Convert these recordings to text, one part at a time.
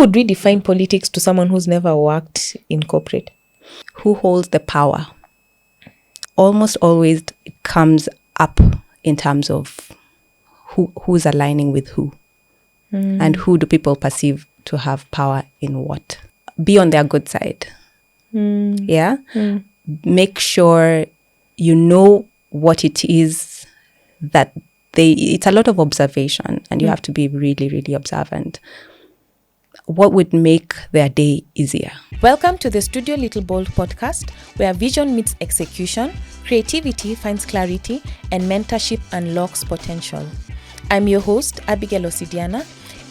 would we define politics to someone who's never worked in corporate? Who holds the power? Almost always it comes up in terms of who's aligning with who. And who do people perceive to have power in what? Be on their good side. Yeah? Make sure you know what it is that it's a lot of observation, and you have to be really, really observant. What would make their day easier? Welcome to the Studio Little Bold podcast, where vision meets execution, creativity finds clarity, and mentorship unlocks potential. I'm your host, Abigael,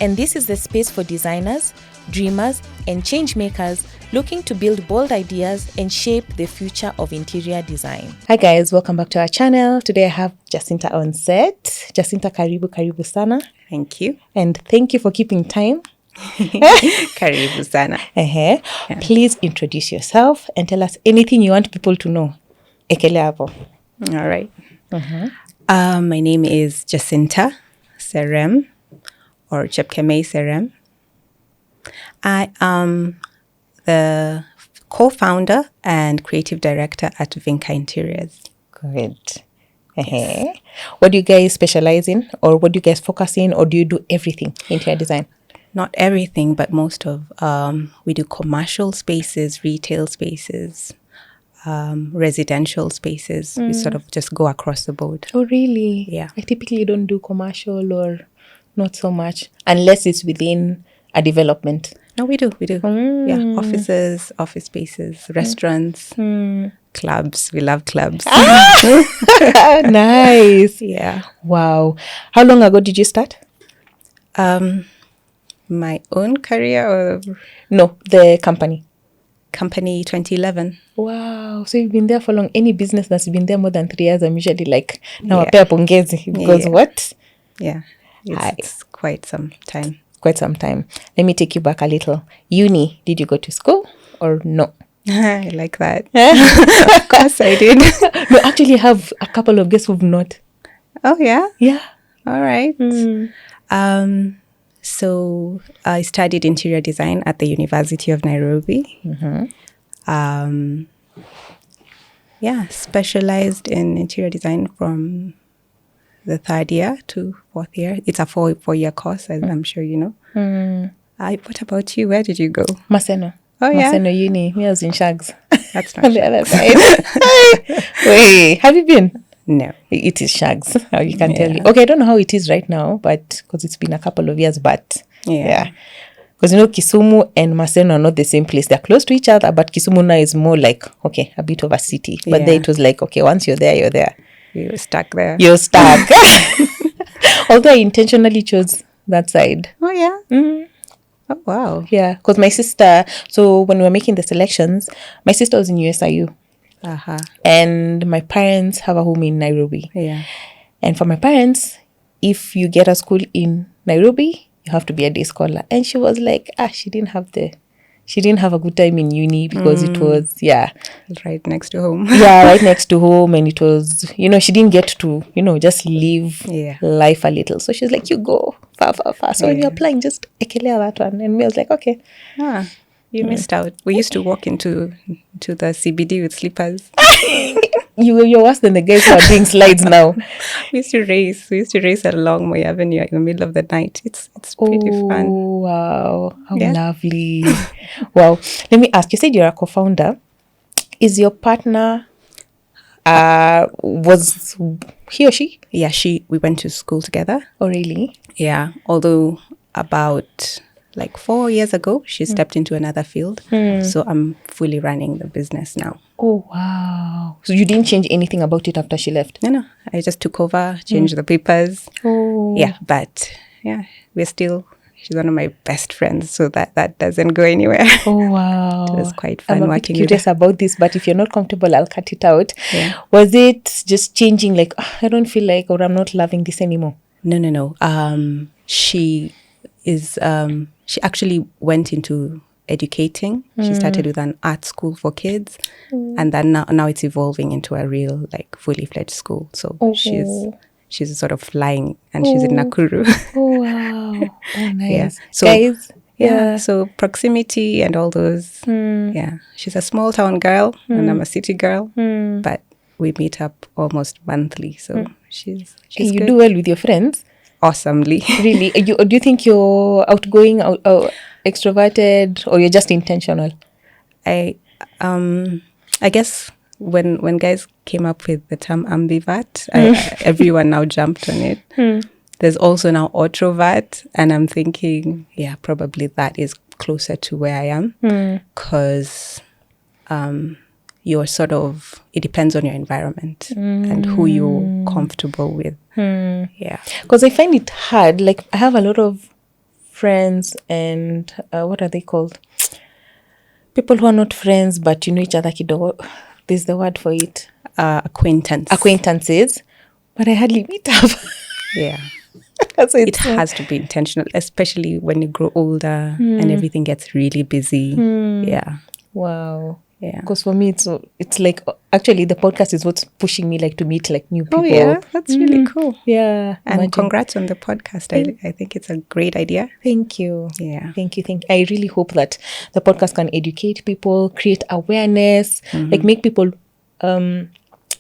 and this is the space for designers, dreamers, and change makers looking to build bold ideas and shape the future of interior design. Hi guys, welcome back to our channel. Today I have Jacinta on set. Jacinta, karibu sana. Thank you. And thank you for keeping time. Karibu sana. Yeah. Please introduce yourself and tell us anything you want people to know. Ekele hapo. All right. My name is Jacinta Serem, or Chepkemei Serem. I am the co-founder and creative director at Vinka Interiors. Good. Yes. What do you guys specialize in, or what do you guys focus in, or do you do everything interior design? Not everything, but most of, we do commercial spaces, retail spaces, residential spaces. We sort of just go across the board. Oh, really? Yeah. I typically don't do commercial, or not so much, unless it's within a development. No, we do. Yeah, offices, office spaces, restaurants, clubs. We love clubs. Nice. Yeah. Wow. How long ago did you start? My own career or No, the company. company 2011. Wow. So you've been there for long. Any business that's been there more than 3 years, I'm usually like, now Yeah. wapea pongezi. Because what? Yeah, it's quite some time. Quite some time. Let me take you back a little. Uni, did you go to school or no? I like that. Of course I did. No, actually I have a couple of guests who've not. Oh, yeah? Yeah. All right. So I studied interior design at the University of Nairobi. Specialized in interior design from the 3rd year to 4th year. It's a four-year course, as I'm sure you know. What about you? Where did you go? Maseno. Oh, yeah? Maseno Uni. Me, I was in Shags. That's On not the sure. other side. Wait, have you been? No. It is Shags. How you can tell me. Okay, I don't know how it is right now, but because it's been a couple of years, but yeah. Because you know, Kisumu and Maseno are not the same place. They're close to each other, but Kisumu now is more like, okay, a bit of a city. But there it was like, okay, once you're there, you're there. You're stuck there. You're stuck. Although I intentionally chose that side. Oh, yeah? Oh, wow. Yeah, because my sister, so when we were making the selections, my sister was in USIU. And my parents have a home in Nairobi. Yeah. And for my parents, if you get a school in Nairobi, you have to be a day scholar. And she was like, she didn't have a good time in uni because it was, Right next to home. right next to home. And it was, she didn't get to, just live life a little. So she's like, you go far. So when you're applying, just ekelea that one. And me, I was like, okay. You missed out. We used to walk into the CBD with slippers. You're worse than the guys who are doing slides now. We used to race along Moi Avenue in the middle of the night. It's pretty fun. Wow. How lovely. Wow. Let me ask, you said you're a co-founder. Is your partner, was he or she? Yeah, we went to school together. Oh, really? Yeah. Although about 4 years ago, she stepped into another field. So I'm fully running the business now. Oh, wow. So you didn't change anything about it after she left? No. I just took over, changed the papers. Oh. Yeah, but she's one of my best friends, so that doesn't go anywhere. Oh, wow. It was quite fun I'm working curious with her. about this, but if you're not comfortable, I'll cut it out. Yeah. Was it just changing, I don't feel like, or I'm not loving this anymore? No. She actually went into educating. She started with an art school for kids, and then now it's evolving into a real fully fledged school. So she's sort of flying, and she's in Nakuru. Oh, wow. Oh, nice. Yeah. So guys, Yeah. So proximity and all those. Yeah. She's a small town girl and I'm a city girl. But we meet up almost monthly. So she's You good. do well with your friends. Awesomely. Really? Do you think you're outgoing, extroverted, or you're just intentional? I guess when guys came up with the term ambivert, everyone now jumped on it. There's also now introvert, and I'm thinking, yeah, probably that is closer to where I am, because you're sort of, it depends on your environment and who you're comfortable with. Yeah, because I find it hard. Like, I have a lot of friends, and what are they called? People who are not friends, but you know each other kidogo. There's the word for it. Acquaintances. But I hardly meet up. Yeah. So it has to be intentional, especially when you grow older and everything gets really busy. Yeah. Wow. Yeah. Because for me, it's like, actually, the podcast is what's pushing me like to meet like new people. Oh, yeah. That's really cool. Yeah. And imagine. Congrats on the podcast. I think it's a great idea. Thank you. Yeah. Thank you. I really hope that the podcast can educate people, create awareness, like make people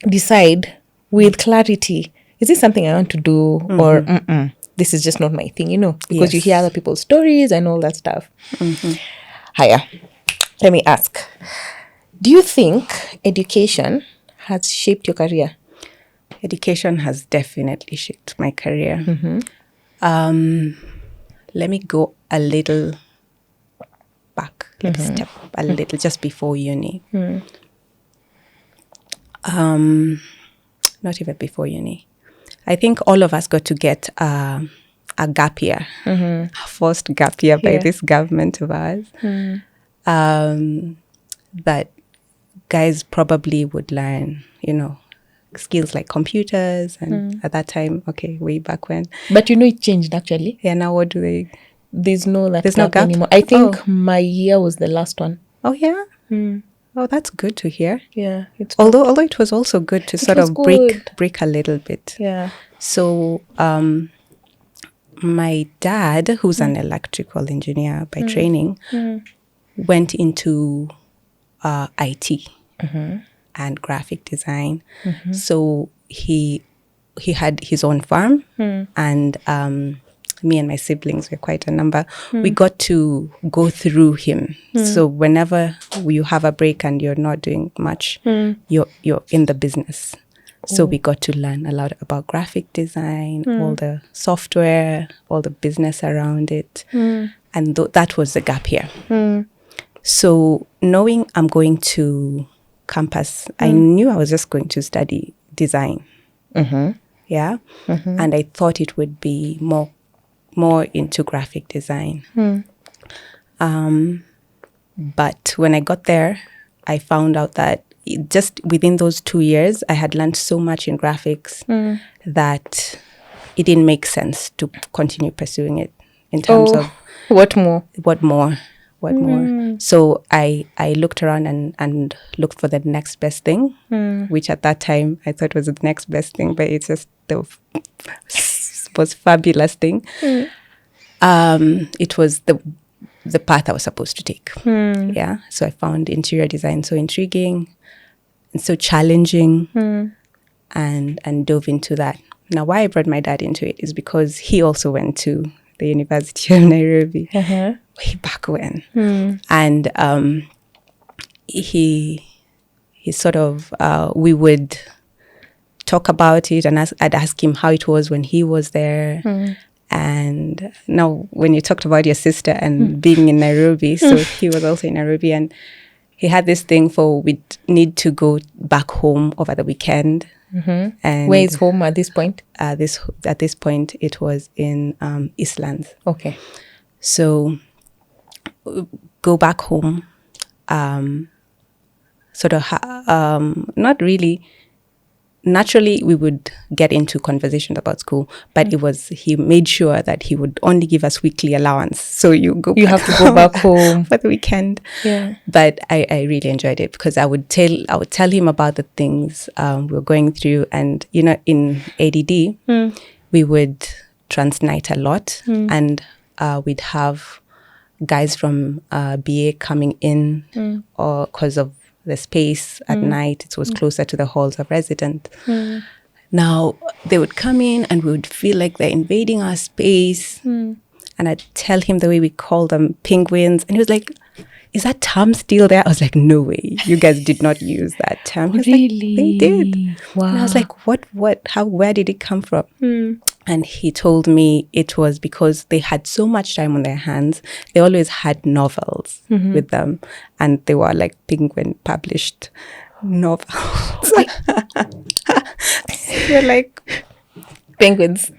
decide with clarity. Is this something I want to do, or this is just not my thing, you know? Because you hear other people's stories and all that stuff. Hiya. Let me ask. Do you think education has shaped your career? Education has definitely shaped my career. Let me go a little back. Let's step a little just before uni. Not even before uni. I think all of us got to get a gap year, a forced gap year by this government of ours. That guys probably would learn, you know, skills like computers. And at that time, way back when. But you know, it changed actually. Yeah, now what do they? There's no no gap anymore. I think my year was the last one. Oh, yeah? Oh, that's good to hear. Yeah. Although it was also good to sort of break a little bit. Yeah. So my dad, who's an electrical engineer by training, went into IT and graphic design. So he had his own farm, and me and my siblings, we're quite a number, we got to go through him. So whenever you have a break and you're not doing much, you're in the business. So we got to learn a lot about graphic design, all the software, all the business around it. And that was the gap here. So knowing I'm going to campus, I knew I was just going to study design. Yeah. And I thought it would be more into graphic design. But when I got there, I found out that just within those 2 years, I had learned so much in graphics that it didn't make sense to continue pursuing it in terms of what more. So I looked around and looked for the next best thing, which at that time I thought was the next best thing, but it's just the most fabulous thing. It was the path I was supposed to take. Yeah. So I found interior design so intriguing and so challenging, and dove into that. Now, why I brought my dad into it is because he also went to the University of Nairobi way back when. And he sort of, we would talk about it, and I'd ask him how it was when he was there. And now when you talked about your sister and being in Nairobi, so he was also in Nairobi, and he had this thing for we'd need to go back home over the weekend. And where is home at this point? At this point, it was in Eastlands. Okay. So go back home, not really. Naturally, we would get into conversations about school, but he made sure that he would only give us weekly allowance. So you have to go back home for the weekend. Yeah. But I really enjoyed it because I would tell him about the things we were going through, and you know, in ADD, we would transnight a lot, and we'd have guys from BA coming in, or because of the space at night, it was closer to the halls of residence. Now, they would come in and we would feel like they're invading our space. And I'd tell him the way we call them penguins. And he was like, is that term still there? I was like, no way. You guys did not use that term. He was Really? like, they did. Wow. And I was like, what, where did it come from? And he told me it was because they had so much time on their hands. They always had novels with them. And they were like penguin published novels. You're like, penguins.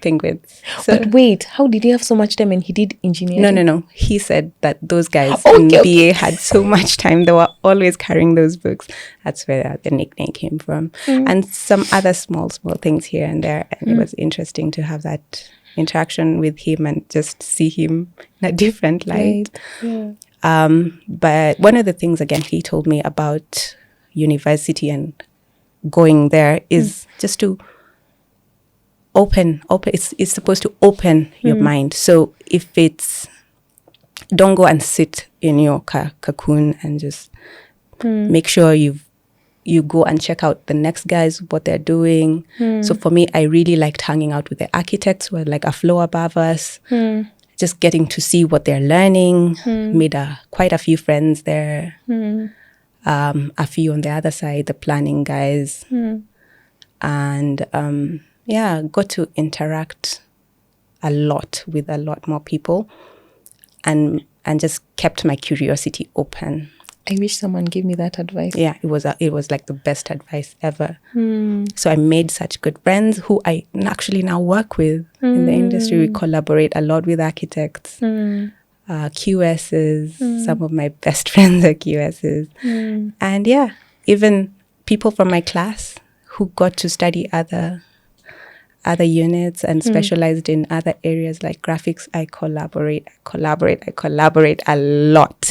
So, but wait, how did he have so much time and he did engineering? No. He said that those guys in BA had so much time. They were always carrying those books. That's where the nickname came from. And some other small things here and there. And it was interesting to have that interaction with him and just see him in a different light. Right. Yeah. But one of the things, again, he told me about university and going there is just to open. It's supposed to open your mind. So if it's, don't go and sit in your cocoon and just make sure you go and check out the next guys, what they're doing. So for me, I really liked hanging out with the architects who were like a floor above us, just getting to see what they're learning. Made quite a few friends there. A few on the other side, the planning guys. And got to interact a lot with a lot more people and just kept my curiosity open. I wish someone gave me that advice. Yeah, it was like the best advice ever. So I made such good friends who I actually now work with in the industry. We collaborate a lot with architects, QSs. Some of my best friends are QSs. And even people from my class who got to study other units and specialized in other areas like graphics. I collaborate a lot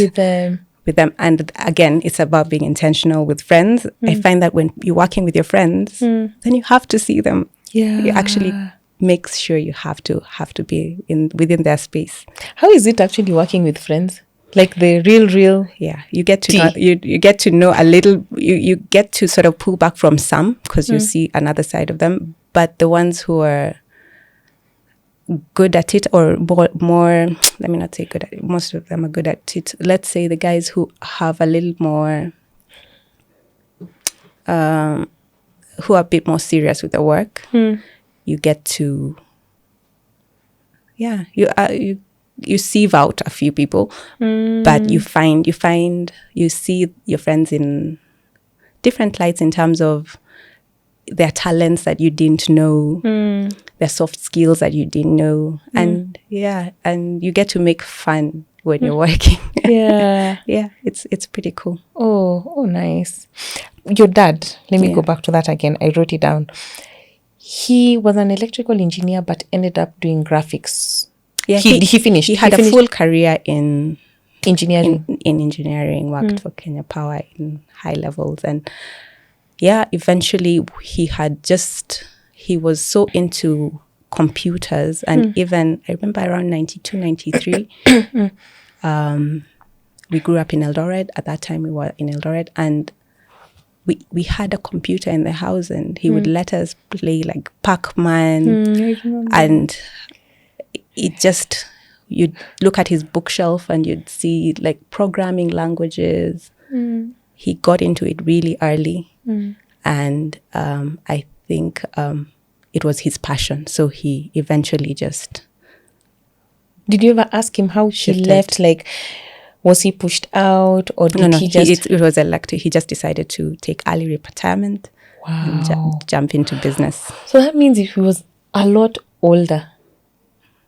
with them. And again, it's about being intentional with friends. I find that when you're working with your friends, then you have to see them. Yeah. You actually make sure you have to be within their space. How is it actually working with friends? Like the real. Yeah, you get to know, you get to know a little. You get to sort of pull back from some because you see another side of them. But the ones who are good at it, or more, let me not say good at it, most of them are good at it. Let's say the guys who have a little more, who are a bit more serious with the work, you get to, you sieve out a few people, but you see your friends in different lights in terms of their talents that you didn't know, their soft skills that you didn't know. And you get to make fun when you're working. Yeah. It's pretty cool. Oh, nice. Your dad, let me go back to that again. I wrote it down. He was an electrical engineer, but ended up doing graphics. Yeah, he finished. He had a full career in engineering. In engineering, worked for Kenya Power in high levels. And eventually he was so into computers. And even, I remember around 92, 93, we grew up in Eldoret. At that time, we were in Eldoret. And we had a computer in the house, and he would let us play like Pac-Man. And it just, you'd look at his bookshelf and you'd see like programming languages. He got into it really early. And I think it was his passion. So he eventually just... Did you ever ask him how he left? Like, was he pushed out, or did he just... It was elective. He just decided to take early retirement. Wow. And jump into business. So that means if he was a lot older,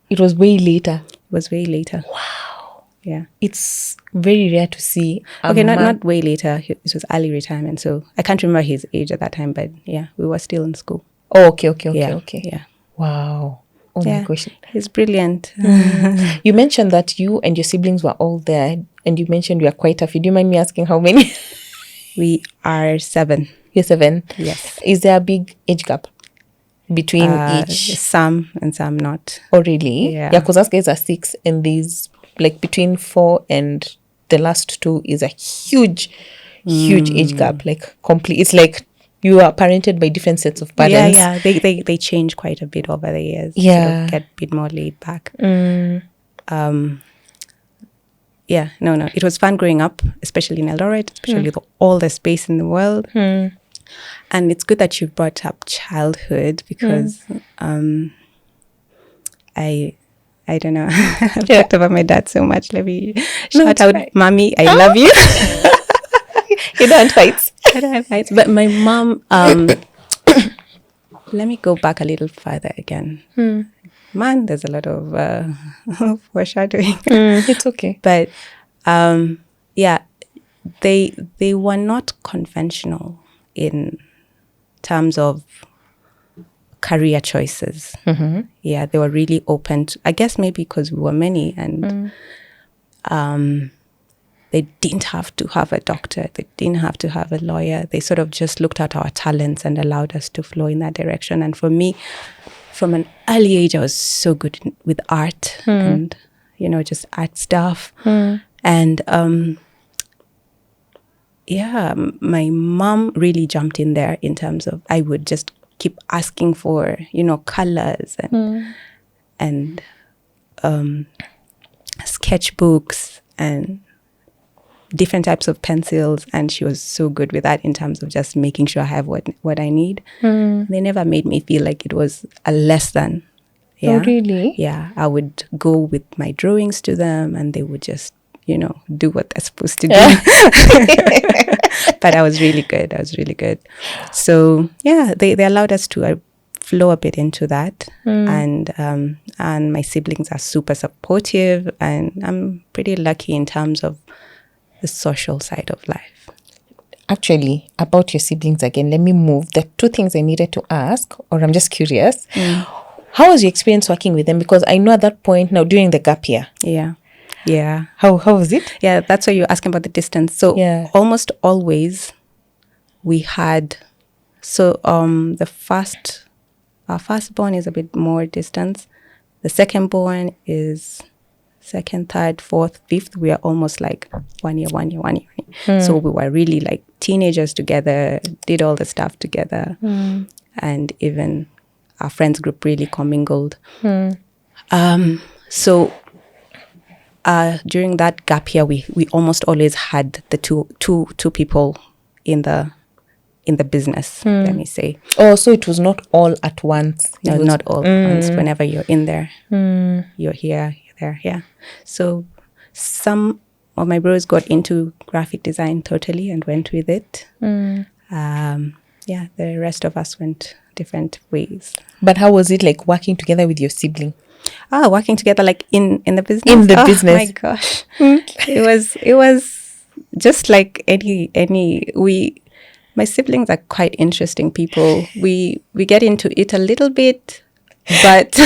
it was way later. It was way later. Wow. Yeah. It's very rare to see. Not way later. It was early retirement. So I can't remember his age at that time, but yeah, we were still in school. Oh, okay. Yeah. Wow. Oh my gosh. He's brilliant. You mentioned that you and your siblings were all there, and you mentioned you are quite a few. Do you mind me asking how many? We are 7. You're 7? Yes. Is there a big age gap between each? Some and some not. Oh, really? Yeah. Yeah, because us guys are 6, and there's like between 4 and the last 2 is a huge age gap. Like complete. It's like you are parented by different sets of parents. Yeah. They change quite a bit over the years. Yeah. Sort of get a bit more laid back. Yeah, no. It was fun growing up, especially in Eldoret, especially all the space in the world. And it's good that you brought up childhood because I don't know. I've talked about my dad so much. Let me shout out, right. Mommy, I love you. You don't fight. I don't have fights. But my mom, let me go back a little further again. Man, there's a lot of foreshadowing. It's okay. But yeah, they were not conventional in terms of career choices. Yeah, they were really open to, I guess maybe because we were many, and they didn't have to have a doctor, they didn't have to have a lawyer. They sort of just looked at our talents and allowed us to flow in that direction. And for me, from an early age, I was so good with art and, just art stuff. And yeah, my mom really jumped in there in terms of, I would just keep asking for, colors and sketchbooks and different types of pencils. And she was so good with that in terms of just making sure I have what I need. They never made me feel like it was a less than. Yeah. Oh, really? Yeah. I would go with my drawings to them and they would just, do what they're supposed to do. But I was really good. So yeah, they allowed us to flow a bit into that. And my siblings are super supportive, and I'm pretty lucky in terms of the social side of life. Actually, about your siblings again, let me move. The 2 things I needed to ask, or I'm just curious. How was your experience working with them? Because I know at that point now during the gap year. Yeah. How was it? Yeah, that's why you're asking about the distance. So almost always we had, our firstborn is a bit more distance. The secondborn is second, third, fourth, fifth. We are almost like 1 year. So we were really like teenagers together, did all the stuff together. And even our friends group really commingled. So during that gap year, we almost always had the two people in the business, let me say. Oh, so it was not all at once. No, not all at once. Whenever you're in there, you're here, you're there, yeah. So some of my bros got into graphic design totally and went with it. Yeah, the rest of us went different ways. But how was it like working together with your sibling? Working together like in the business. In the business. Oh my gosh. It was just like my siblings are quite interesting people. We get into it a little bit, but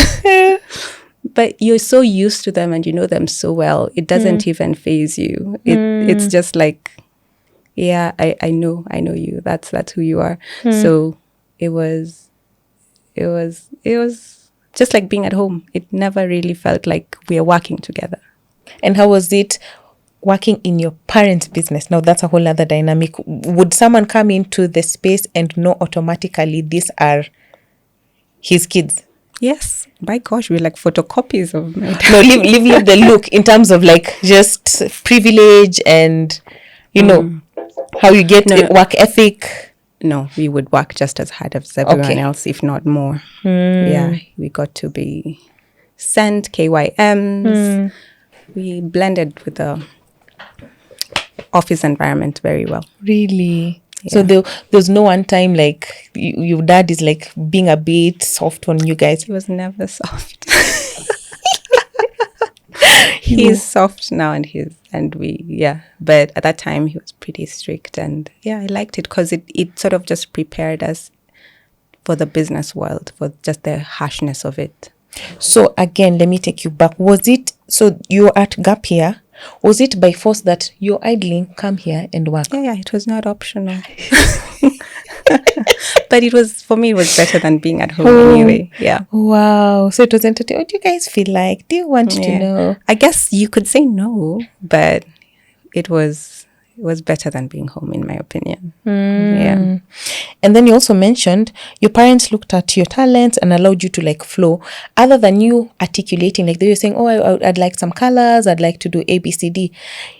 but you're so used to them and you know them so well. It doesn't even faze you. It's just like, yeah, I know you. That's who you are. So it was just like being at home. It never really felt like we are working together. And how was it working in your parents' business? Now that's a whole other dynamic. Would someone come into the space and know automatically these are his kids? Yes. My gosh, we're like photocopies of my dad. No, leave the look in terms of like just privilege and, how you get work ethic. No, we would work just as hard as everyone else, if not more. Yeah, we got to be sent KYMs. We blended with the office environment very well. Really? Yeah. So there's no one time like your dad is like being a bit soft on you guys? He was never soft. He's soft now but at that time he was pretty strict, and I liked it because it sort of just prepared us for the business world, for just the harshness of it. So again, let me take you back. Was it, so you're at gap year, was it by force that you're idling, come here and work? Yeah, it was not optional. But for me, it was better than being at home anyway. Yeah. Wow. So it was entertaining. What do you guys feel like? Do you want to know? I guess you could say no, but it was better than being home, in my opinion. Yeah. And then you also mentioned your parents looked at your talents and allowed you to like flow. Other than you articulating, like they were saying, oh, I'd like some colors, I'd like to do A, B, C, D.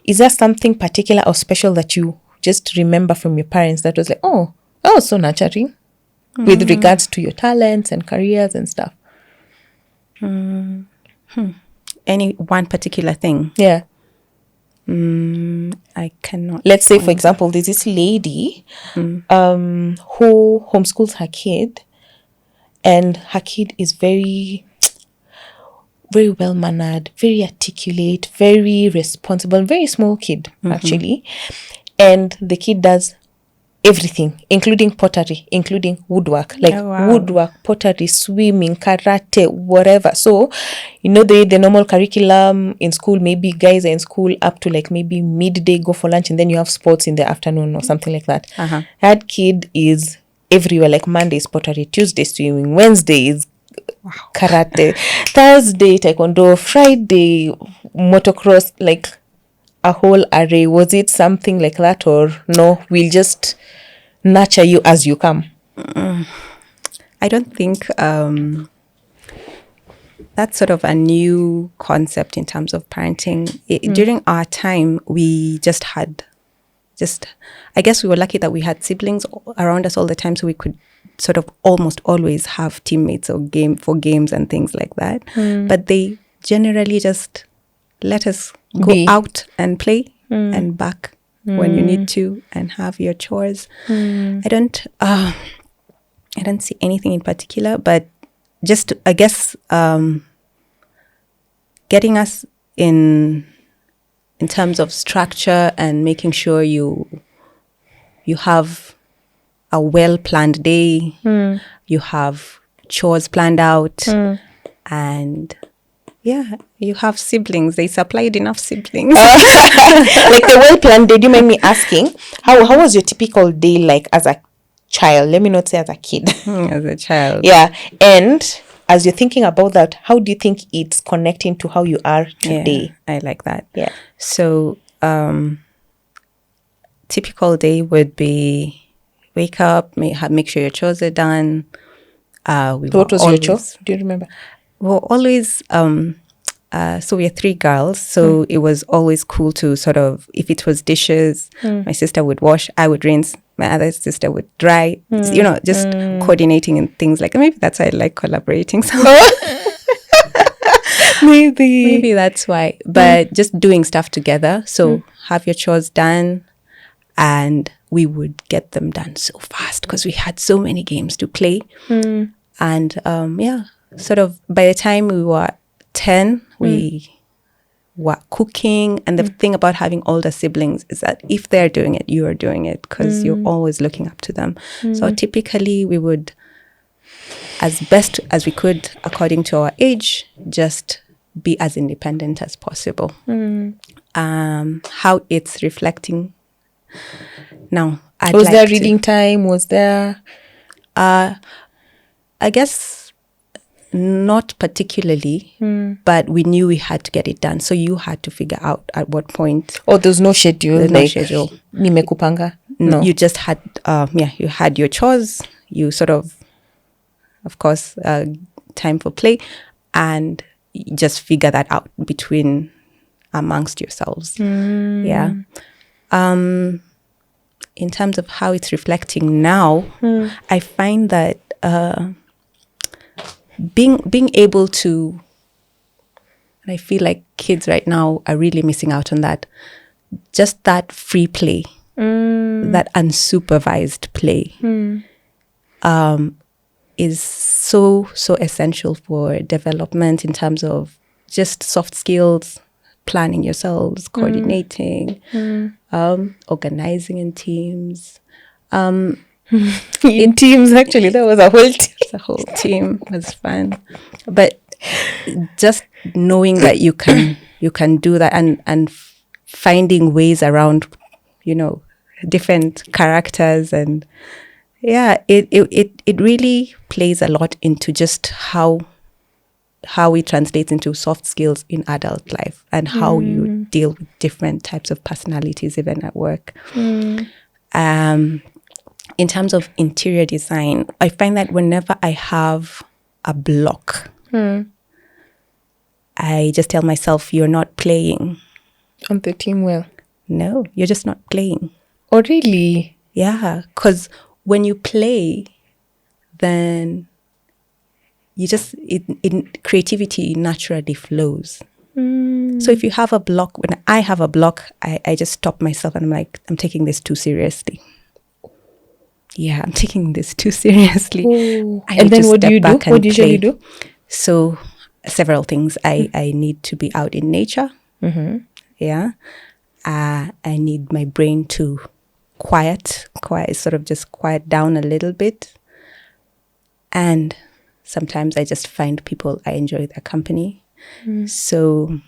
Is there something particular or special that you just remember from your parents that was like, oh, so nurturing with regards to your talents and careers and stuff? Any one particular thing? Yeah. I cannot. Let's say, for example, there's this lady who homeschools her kid, and her kid is very, very well mannered, very articulate, very responsible, very small kid actually, and the kid does everything, including pottery, including woodwork, like woodwork, pottery, swimming, karate, whatever. So, the normal curriculum in school, maybe guys are in school up to like maybe midday, go for lunch, and then you have sports in the afternoon or something like that. That kid is everywhere, like Monday is pottery, Tuesday swimming, Wednesday is karate, Thursday taekwondo, Friday motocross, like a whole array. Was it something like that, or no, we'll just nurture you as you come? I don't think that's sort of a new concept in terms of parenting. During our time, we I guess we were lucky that we had siblings around us all the time, so we could sort of almost always have teammates or for games and things like that. But they generally just let us go out and play and back when you need to, and have your chores. I don't see anything in particular, but just, I guess, getting us in terms of structure and making sure you have a well-planned day, you have chores planned out, and you have siblings. They supplied enough siblings. Like the well-planned day. Do you mind me asking, how was your typical day like as a child? Let me not say as a kid. As a child. Yeah. And as you're thinking about that, how do you think it's connecting to how you are today? Yeah, I like that. Yeah. So, typical day would be wake up, make sure your chores are done. What was your chore? Do you remember? Well, always, so we are 3 girls, so it was always cool to sort of, if it was dishes, my sister would wash, I would rinse, my other sister would dry, just coordinating and things like that. Maybe that's why I like collaborating. So maybe that's why. But just doing stuff together. So have your chores done, and we would get them done so fast because we had so many games to play. And sort of by the time we were 10, we were cooking. And the thing about having older siblings is that if they're doing it, you are doing it, because you're always looking up to them. So typically we would, as best as we could, according to our age, just be as independent as possible. How it's reflecting now. Was there reading time? Was there? I guess not particularly, but we knew we had to get it done. So you had to figure out at what point. Oh, there's no schedule. There's no schedule. Nimekupanga. No. You just had, you had your chores. You sort of course, time for play, and you just figure that out amongst yourselves. Yeah. In terms of how it's reflecting now, I find that being able to, and I feel like kids right now are really missing out on that, just that free play, that unsupervised play, is so essential for development in terms of just soft skills, planning yourselves, coordinating, organizing in teams. In teams, actually, that was a whole team. The whole team was fun. But just knowing that you can do that, and finding ways around, different characters, and it really plays a lot into just how it translates into soft skills in adult life and how you deal with different types of personalities even at work. In terms of interior design, I find that whenever I have a block, I just tell myself, you're not playing on the team well. No, you're just not playing. Oh, really? Yeah, because when you play, then you just, creativity naturally flows. So if you have a block, when I have a block, I just stop myself and I'm like, I'm taking this too seriously. Yeah, I'm taking this too seriously. And then what do you do? What do you usually do? So several things. I need to be out in nature. Yeah. I need my brain to quiet, sort of just quiet down a little bit. And sometimes I just find people, I enjoy their company. So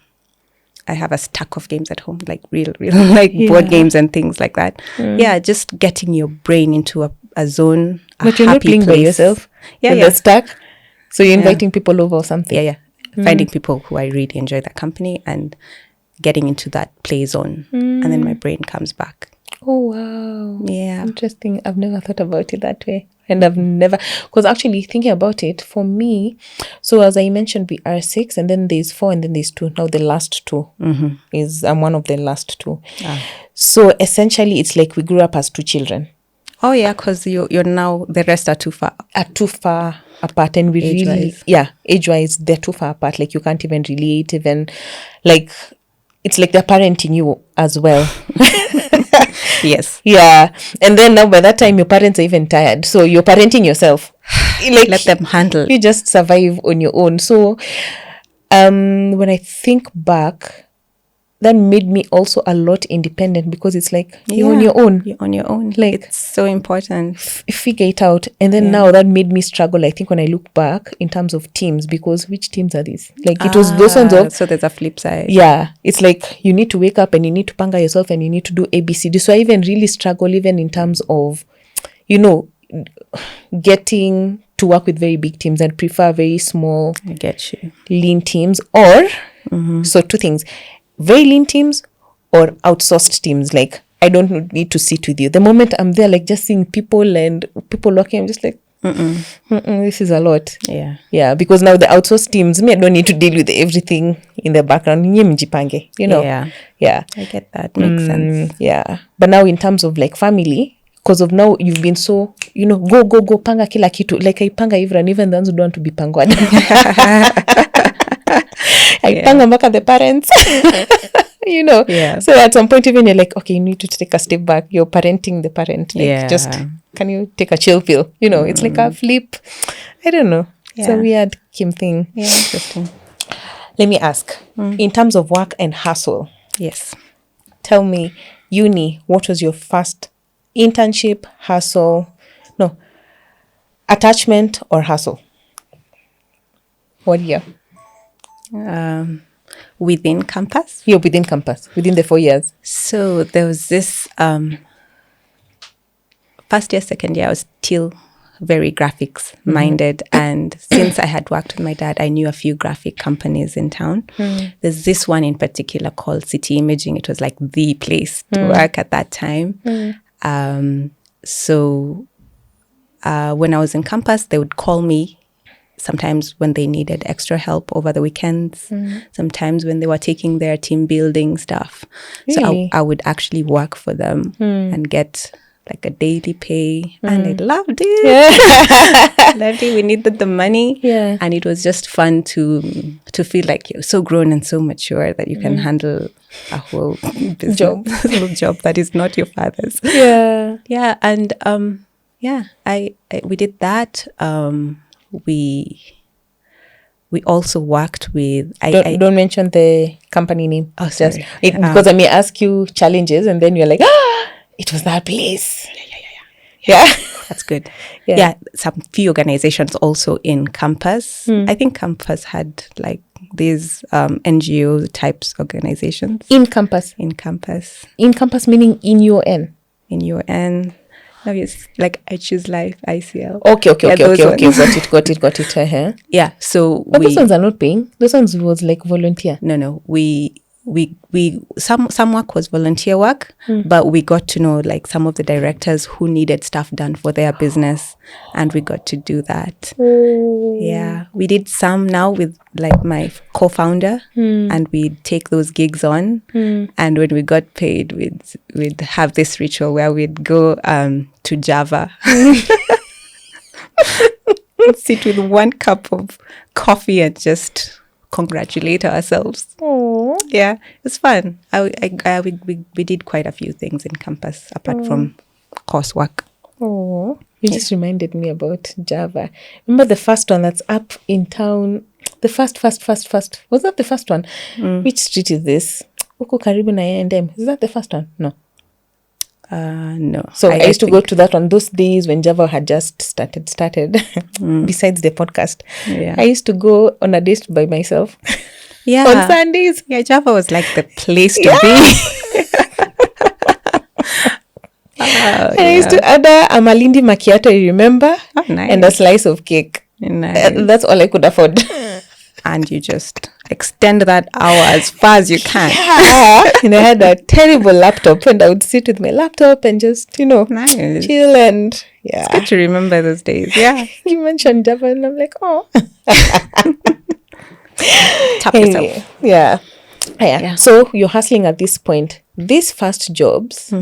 I have a stack of games at home, like real like board games and things like that. Yeah, just getting your brain into a zone, but you're not playing by yourself? Yeah. The stack? So you're inviting people over or something? Yeah. Finding people who I really enjoy their company and getting into that play zone. And then my brain comes back. Oh, wow. Yeah. Interesting. I've never thought about it that way. And I've never, because actually thinking about it, for me, so as I mentioned, we are 6 and then there's 4 and then there's 2. Now the last 2 I'm one of the last 2. So essentially it's like we grew up as 2 children. Oh yeah, because you're now, the rest are too far. Apart, and we age-wise. Age-wise, they're too far apart. Like you can't even relate, even like it's like they're parenting you as well. Yes. Yeah. And then now by that time your parents are even tired. So you're parenting yourself. Like let them handle. You just survive on your own. So when I think back, that made me also a lot independent because it's like you're on your own. You're on your own. Like it's so important. Figure it out. And then now that made me struggle, I think, when I look back in terms of teams, because which teams are these? Like it was those ones of... So there's a flip side. Yeah. It's like you need to wake up and you need to panga yourself and you need to do ABCD. So I even really struggle even in terms of, getting to work with very big teams and prefer very small, I get you, lean teams. Or, so 2 things. Very lean teams or outsourced teams. Like I don't need to sit with you. The moment I'm there, like just seeing people and people working, I'm just like, this is a lot. Yeah, because now the outsourced teams, I don't need to deal with everything in the background. Yeah, I get that. Makes sense. Yeah, but now in terms of like family, because of now you've been so, go panga kila kitu. Like I panga even the ones who don't want to be pangwad. I panga back at the parents. Yeah. So at some point even you're like, okay, you need to take a step back. You're parenting the parent. Like just, can you take a chill pill? It's like a flip. I don't know. It's a weird Kim thing. Yeah, interesting. Let me ask, in terms of work and hustle. Yes. Tell me, uni, what was your first internship, hustle? No, attachment or hustle? What year? Within campus? Yeah, within campus, within the 4 years. So there was this first year, second year, I was still very graphics minded. And since I had worked with my dad, I knew a few graphic companies in town. There's this one in particular called City Imaging. It was like the place to work at that time. So when I was in campus, they would call me sometimes when they needed extra help over the weekends, sometimes when they were taking their team building stuff. Really? So I would actually work for them and get like a daily pay. And I loved it. Loved it. We needed the money. Yeah. And it was just fun to feel like you're so grown and so mature that you can handle a whole business, whole job that is not your father's. Yeah. Yeah. And we did that. We also worked with... Don't mention the company name. Oh, sorry. Because I may ask you challenges and then you're like, it was that place. Yeah. That's good. Yeah. Some few organizations also in campus. I think campus had like these NGO types organizations. In campus? In campus. In campus meaning in UN? In UN. No, it's like I Choose Life, ICL. Okay. Yeah, those ones. Got it. Uh-huh. Yeah, so But those ones are not paying. Those ones was like volunteer. No, we some work was volunteer work, but we got to know like some of the directors who needed stuff done for their business, and we got to do that. Yeah, we did some now with like my co-founder, and we'd take those gigs on, and when we got paid, we'd have this ritual where we'd go to Java, sit with 1 cup of coffee and just congratulate ourselves. Oh, Yeah, it's fun. We did quite a few things in campus apart from coursework. oh! You just reminded me about Java. Remember the first one that's up in town? The first. Was that the first one? Which street is this? Uko karibu na A&M. Is that the first one? No. No. So I used to go to that one those days when Java had just started. Besides the podcast, Yeah. I used to go on a date by myself. Yeah. On Sundays. Yeah, Java was like the place to be. And I used to order a Malindi macchiato, you remember? Oh, nice. And a slice of cake. Nice. That's all I could afford. And you just extend that hour as far as you can. And I had a terrible laptop, and I would sit with my laptop and just, Nice. chill. And yeah, Good to remember those days. Yeah. you mentioned Java, and I'm like, oh. Tap yourself. Yeah. So you're hustling at this point. These first jobs,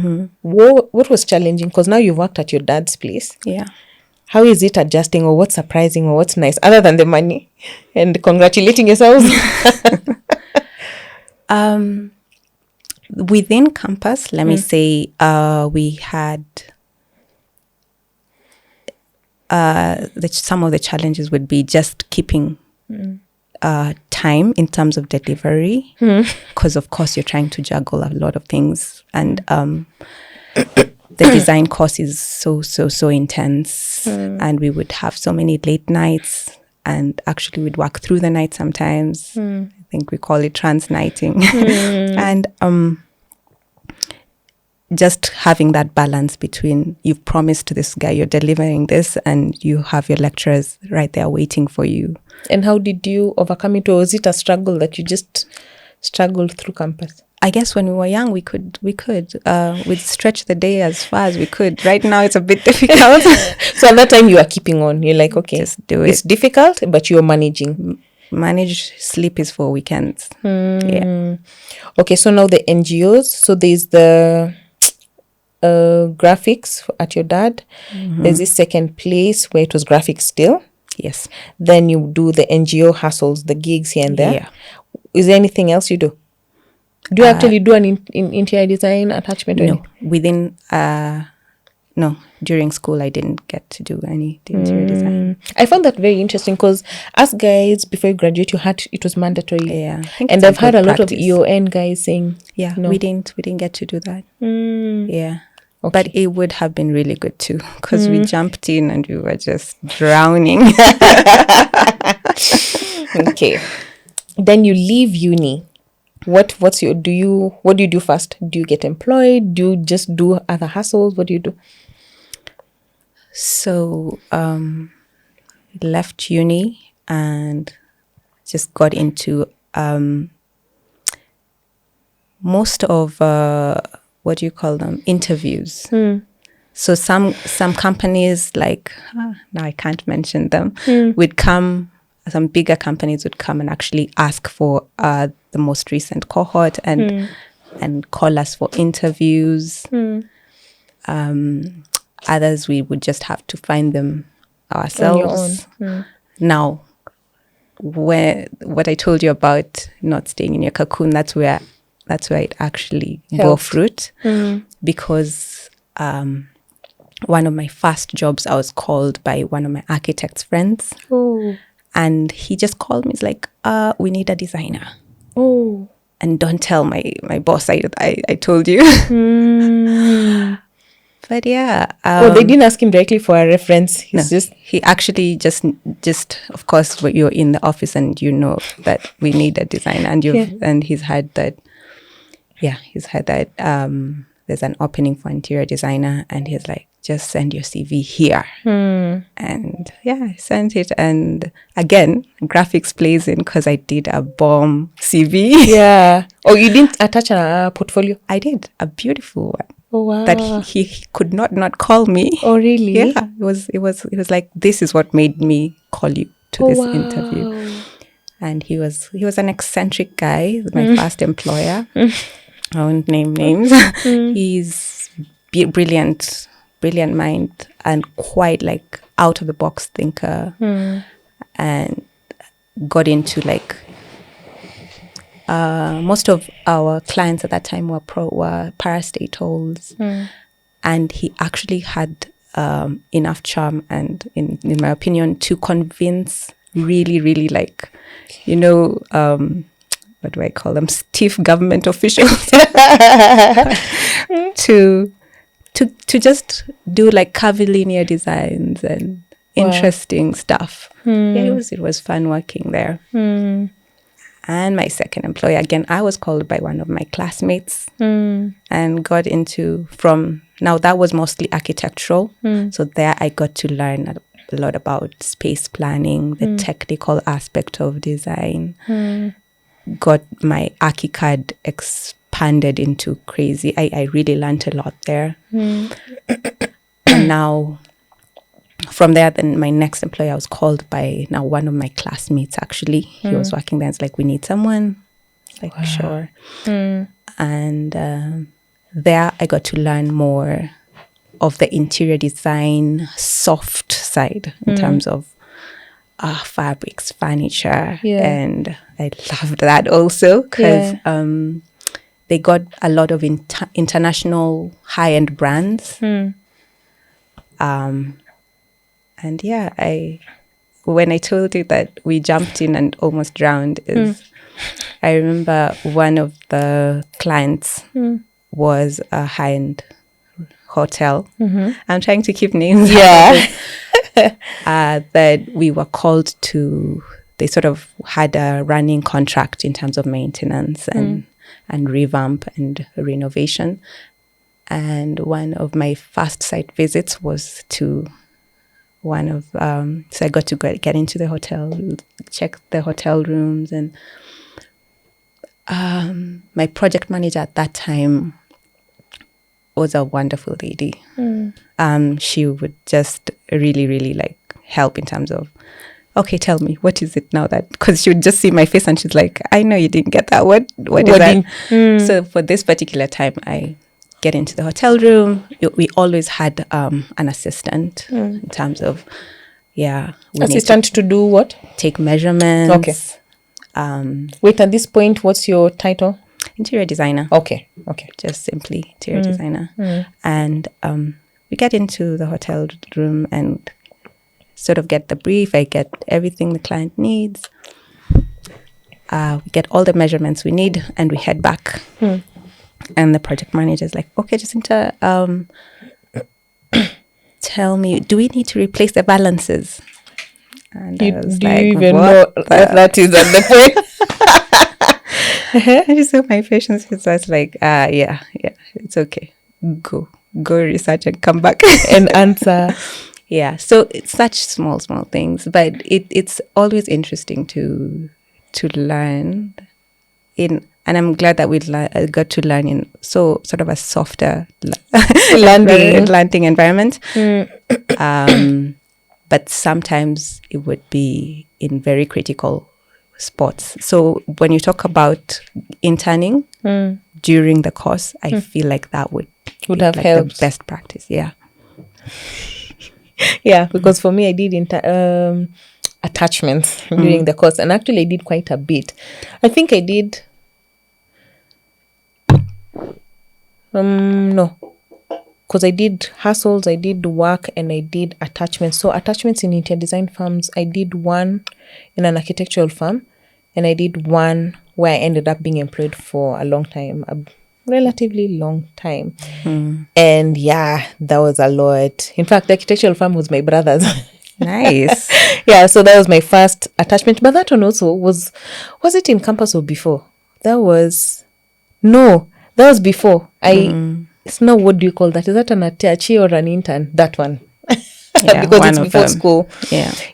what was challenging? Because now you've worked at your dad's place. Yeah. How is it adjusting, or what's surprising, or what's nice, other than the money and congratulating yourselves? Within campus, let me say, we had some of the challenges would be just keeping time in terms of delivery, because of course you're trying to juggle a lot of things, and the design course is so intense, and we would have so many late nights, and actually we'd work through the night sometimes. I think we call it trans-nighting. And just having that balance between you've promised this guy you're delivering this, and you have your lecturers right there waiting for you. And how did you overcome it? Or was it a struggle that you just struggled through campus? I guess when we were young, we'd stretch the day as far as we could. Right now, it's a bit difficult. So at that time, you were keeping on. You're like, okay, Just do it. It's difficult, but you're managing. Manage sleep is for weekends. Yeah. Okay, so now the NGOs. So there's the graphics at your dad. There's this second place where it was graphics still. Yes. Then you do the NGO hustles, the gigs here and there. Yeah. Is there anything else you do? Do you actually do an interior design attachment? Or No. Within no. During school, I didn't get to do any interior design. I found that very interesting because as guys, before you graduate, it was mandatory. Yeah. I think And it's a I've heard a good lot practice. of EON guys saying, Yeah, no. we didn't get to do that. Yeah. Okay. But it would have been really good too, because we jumped in and we were just drowning. Okay. Then you leave uni. What do you do first? Do you get employed? Do you just do other hustles? What do you do? So left uni and just got into most of what do you call them, interviews. So some companies, like now I can't mention them, would come. Some bigger companies would come and actually ask for the most recent cohort and call us for interviews. Others we would just have to find them ourselves. On your own. Now, what I told you about not staying in your cocoon, that's where it actually bore Helped. fruit, because one of my first jobs, I was called by one of my architect's friends. Oh. And he just called me. He's like, we need a designer. Oh. And don't tell my boss I told you. But yeah. They didn't ask him directly for a reference. He actually just of course, when you're in the office and you know that we need a designer, and he's heard that. Yeah, he's heard that there's an opening for interior designer, and he's like, just send your CV here. And yeah, I sent it. And again, graphics plays in because I did a bomb CV. Yeah. Oh, you didn't attach a portfolio? I did a beautiful one. Oh, wow. That he could not call me. Oh, really? Yeah. It was like, this is what made me call you to this interview. And he was an eccentric guy, my first employer. I won't name names. He's brilliant mind and quite like out of the box thinker, and got into like most of our clients at that time were parastatals, and he actually had enough charm and in my opinion to convince really like, what do I call them, stiff government officials to just do like curvilinear designs and interesting stuff. Yeah, it was fun working there. And my second employer, again, I was called by one of my classmates and got into now that was mostly architectural. So there I got to learn a lot about space planning, the technical aspect of design. Got my ArchiCAD expanded into crazy. I really learned a lot there. And now from there, then my next employer, I was called by now one of my classmates, actually. He was working there. It's like, we need someone. Like, sure. And there I got to learn more of the interior design soft side in terms of fabrics, furniture. And I loved that also because they got a lot of international high-end brands. And yeah, when I told you that we jumped in and almost drowned, I remember one of the clients was a high-end hotel. I'm trying to keep names. Yeah. That we were called to, they sort of had a running contract in terms of maintenance and revamp and renovation. And one of my first site visits was to one of, so I got to get into the hotel, check the hotel rooms. And my project manager at that time was a wonderful lady. She would just really like help in terms of, okay, tell me, what is it now that, because she would just see my face and she's like, I know you didn't get that. What is that? So for this particular time, I get into the hotel room. We always had an assistant in terms of, assistant to do what? Take measurements. Okay. Wait, at this point, what's your title? Interior designer. Okay. Just simply interior designer. And we get into the hotel room and sort of get the brief. I get everything the client needs. We get all the measurements we need and we head back. And the project manager is like, okay, Jacinta, tell me, do we need to replace the balances? And I was do like, you even know what that is at the point? I just saw my patience. So I was like, yeah, it's okay. Go research and come back and answer. Yeah, so it's such small things, but it's always interesting to learn in. And I'm glad that we got to learn in so sort of a softer landing environment. But sometimes it would be in very critical spots. So when you talk about interning during the course, I feel like that would have like helped. The best practice. Yeah. Yeah, because for me, I did attachments during the course, and actually I did quite a bit. I think I did. No, because I did hustles, I did work, and I did attachments. So attachments in interior design firms, I did one in an architectural firm, and I did one where I ended up being employed for a long time, a relatively long time. And yeah, that was a lot. In fact, the architectural firm was my brother's. Nice. Yeah, so that was my first attachment. But that one also was it in campus or before? That was before. it's now, what do you call that? Is that an attaché or an intern? That one. Yeah, because one it's of before them. school.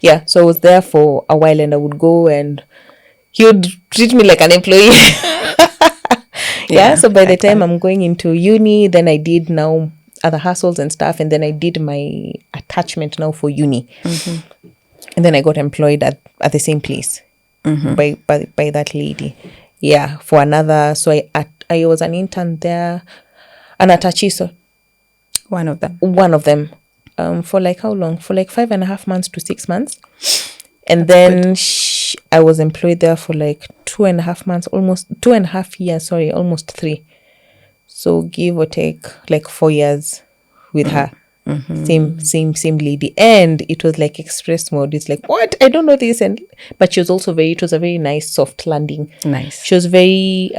Yeah. So I was there for a while, and I would go, and he would treat me like an employee. So by the time I'm going into uni, then I did now other hustles and stuff, and then I did my attachment now for uni. And then I got employed at the same place by that lady. For another. So I was an intern there, an attaché, so One of them. For like how long? For like 5.5 months to 6 months. And That's then I was employed there for like 2.5 months, almost 2.5 years, almost 3. So give or take like 4 years with her. Same lady. And it was like express mode. It's like, what? I don't know this. But she was also it was a very nice soft landing. Nice. She was very,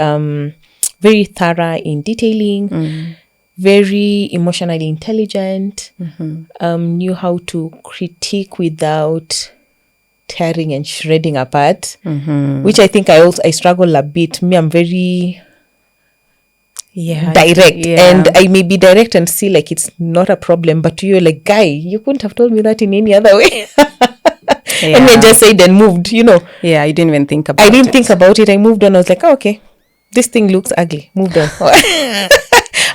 very thorough in detailing. Very emotionally intelligent, knew how to critique without tearing and shredding apart, which I think I struggle a bit. Me, I'm very direct, and I may be direct and see like it's not a problem, but to you, like, guy, you couldn't have told me that in any other way. And I just said and moved, Yeah, you didn't even think about it. I didn't think about it. I moved on. I was like, oh, okay, this thing looks ugly. Moved on.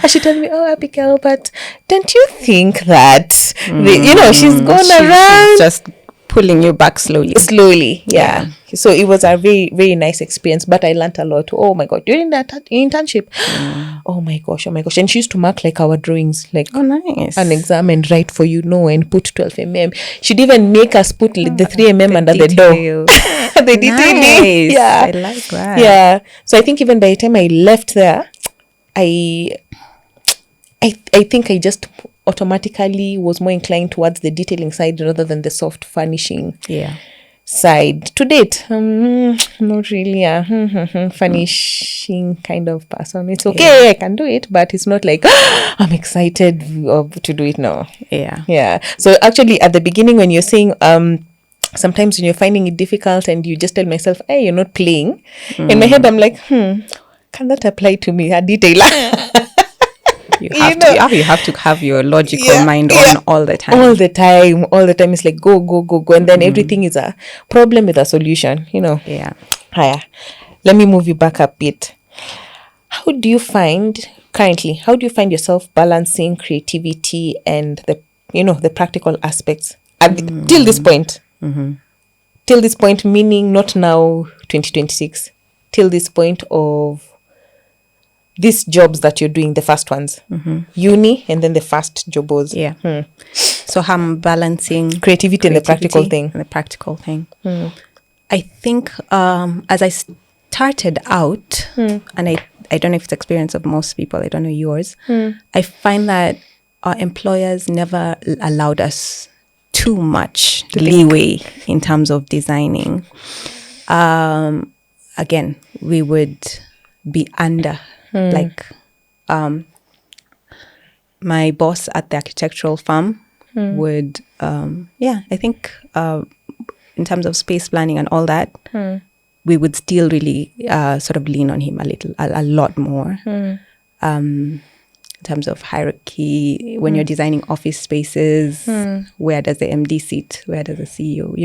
And she told me, oh, Abigail, but don't you think that, she's gone around. She's just pulling you back slowly. Yeah. So it was a very, very nice experience, but I learned a lot. Oh my God, during that internship. Oh my gosh. And she used to mark like our drawings, like nice. An exam, and write for and put 12 mm. She'd even make us put the 3 mm under the door. The detailing. Nice. Yeah. I like that. Yeah. So I think even by the time I left there, I think I just automatically was more inclined towards the detailing side rather than the soft furnishing side. To date, not really a furnishing kind of person. It's okay, I can do it, but it's not like I'm excited to do it now. Yeah. So actually, at the beginning, when you're saying sometimes when you're finding it difficult, and you just tell myself, hey, you're not playing. In my head, I'm like, can that apply to me, a detailer? You have to have your logical mind on all the time. All the time. It's like go. And then everything is a problem with a solution, Yeah. Let me move you back a bit. How do you find yourself balancing creativity and the practical aspects till this point? Till this point, meaning not now 2026, till this point of these jobs that you're doing, the first ones, uni, and then the first jobs. So I'm balancing creativity and the practical thing. I think as I started out, and I don't know if it's the experience of most people, I don't know yours, I find that our employers never allowed us too much leeway in terms of designing. Again, we would be under. Like my boss at the architectural firm would, I think in terms of space planning and all that, we would still really sort of lean on him a lot more. In terms of hierarchy, when you're designing office spaces, where does the MD sit? Where does the CEO,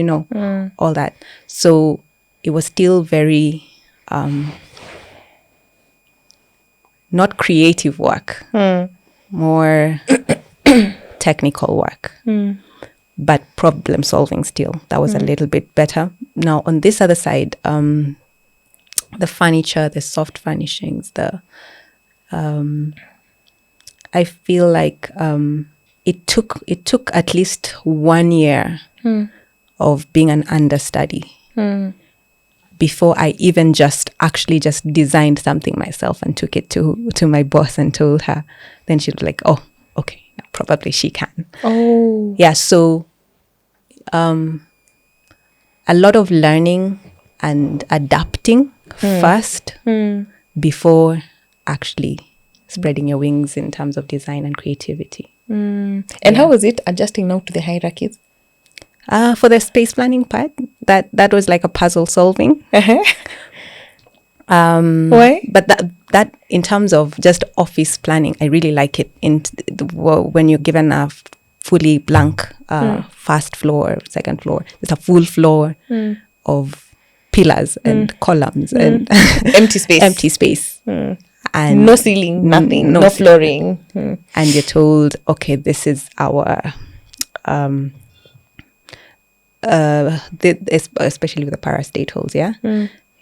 all that. So it was still very... not creative work, more technical work, but problem solving still. That was a little bit better. Now, on this other side, the furniture, the soft furnishings, I feel like it took at least 1 year of being an understudy before I even just designed something myself and took it to my boss and told her. Then she was like, oh, okay, probably she can. Oh. Yeah, so a lot of learning and adapting first before actually spreading your wings in terms of design and creativity. And how was it adjusting now to the hierarchies? For the space planning part, that was like a puzzle solving. Why? But that in terms of just office planning, I really like it. When you're given a fully blank first floor, second floor, it's a full floor of pillars and columns and Empty space. empty space. And no ceiling, nothing, no flooring. And you're told, okay, this is our especially with the parastatals, yeah.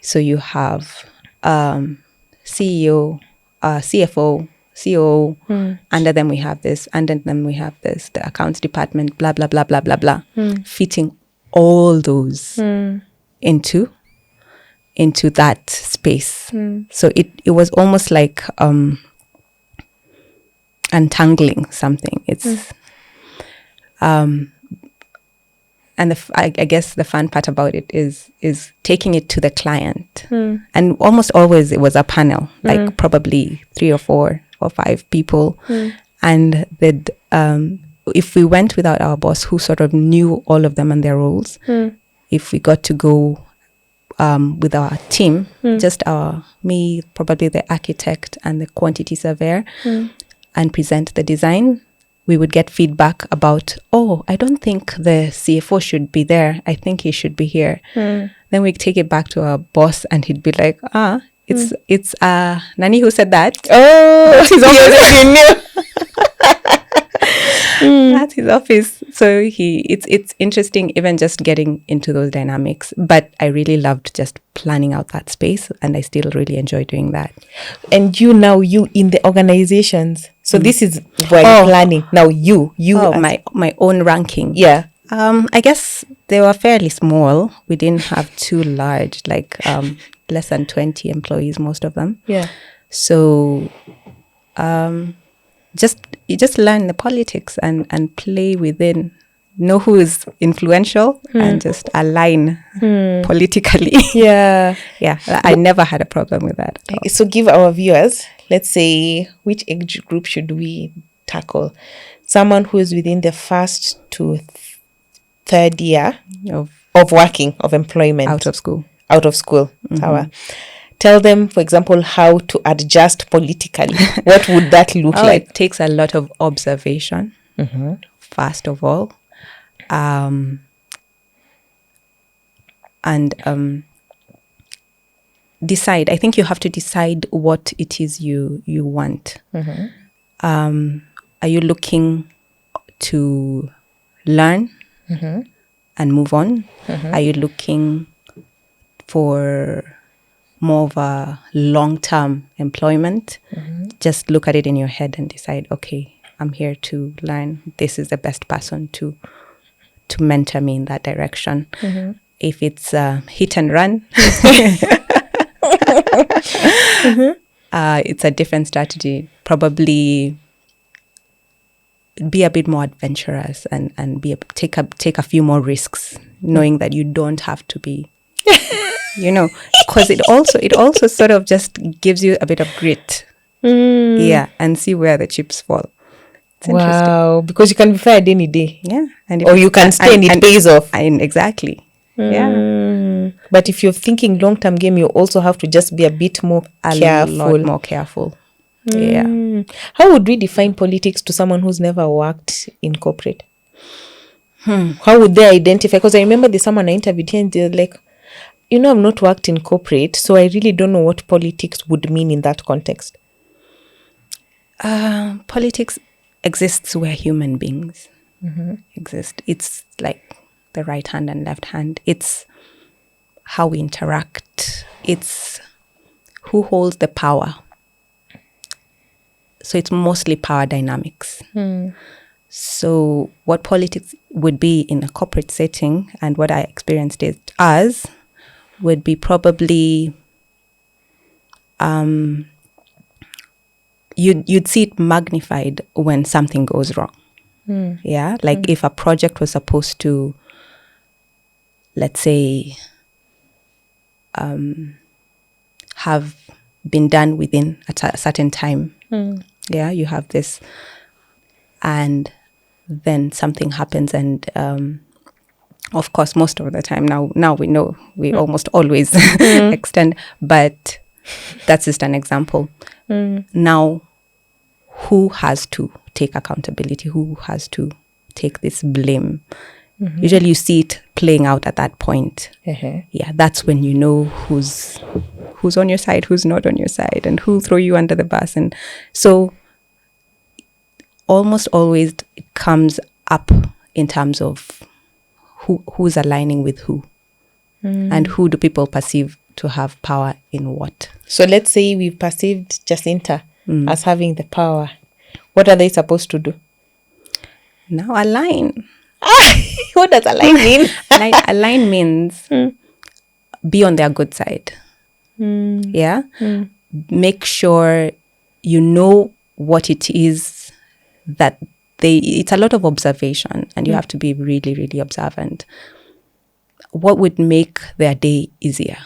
So you have CEO, CFO, COO. Under them we have this, under them we have this, the accounts department, blah blah blah blah blah blah, fitting all those into that space. So it was almost like untangling something. It's and I guess the fun part about it is taking it to the client. And almost always it was a panel, like probably 3 or 4 or 5 people. And if we went without our boss, who sort of knew all of them and their roles, if we got to go with our team, just me, probably the architect and the quantity surveyor, and present the design, we would get feedback about, oh, I don't think the CFO should be there. I think he should be here. Then we take it back to our boss and he'd be like, it's Nani who said that. Oh, that's his office. You knew. That's his office. So it's interesting even just getting into those dynamics. But I really loved just planning out that space, and I still really enjoy doing that. And you in the organizations. So this is where you're planning. Now you my own ranking. Yeah. I guess they were fairly small. We didn't have too large, like less than 20 employees, most of them. Yeah. So you just learn the politics and play within, know who is influential and just align politically. Yeah. Yeah. I never had a problem with that. So give our viewers, let's say, which age group should we tackle? Someone who is within the first to third year of working, of employment. Out of school. Tell them, for example, how to adjust politically. What would that look like? It takes a lot of observation, first of all. And decide. I think you have to decide what it is you want. Are you looking to learn and move on? Are you looking for more of a long-term employment? Just look at it in your head and decide, okay, I'm here to learn. This is the best person to mentor me in that direction. If it's hit and run, it's a different strategy. Probably be a bit more adventurous and take a few more risks, knowing that you don't have to be, because it also sort of just gives you a bit of grit. And see where the chips fall. Wow, because you can be fired any day. Yeah. Or you can stay and it pays off. Exactly. Yeah. But if you're thinking long-term game, you also have to just be a bit more careful. A lot more careful. Yeah. How would we define politics to someone who's never worked in corporate? How would they identify? Because I remember there's someone I interviewed here and they're like, I've not worked in corporate, so I really don't know what politics would mean in that context. Politics exists where human beings exist. It's like the right hand and left hand. It's how we interact. It's who holds the power. So it's mostly power dynamics. So what politics would be in a corporate setting, and what I experienced it as, would be probably you'd see it magnified when something goes wrong. Yeah, like if a project was supposed to, let's say, have been done within a certain time. Yeah, you have this, and then something happens, and of course, most of the time now we know we almost always extend, but That's just an example. Now, who has to take accountability? Who has to take this blame? Usually you see it playing out at that point. Yeah, that's when you know who's on your side, who's not on your side, and who'll throw you under the bus. And so almost always it comes up in terms of who's aligning with who, and who do people perceive to have power in what. So let's say we've perceived Jacinta as having the power. What are they supposed to do? Now align. What does align mean? Align means be on their good side. Yeah? Make sure you know what it is that it's a lot of observation, and you have to be really, really observant. What would make their day easier?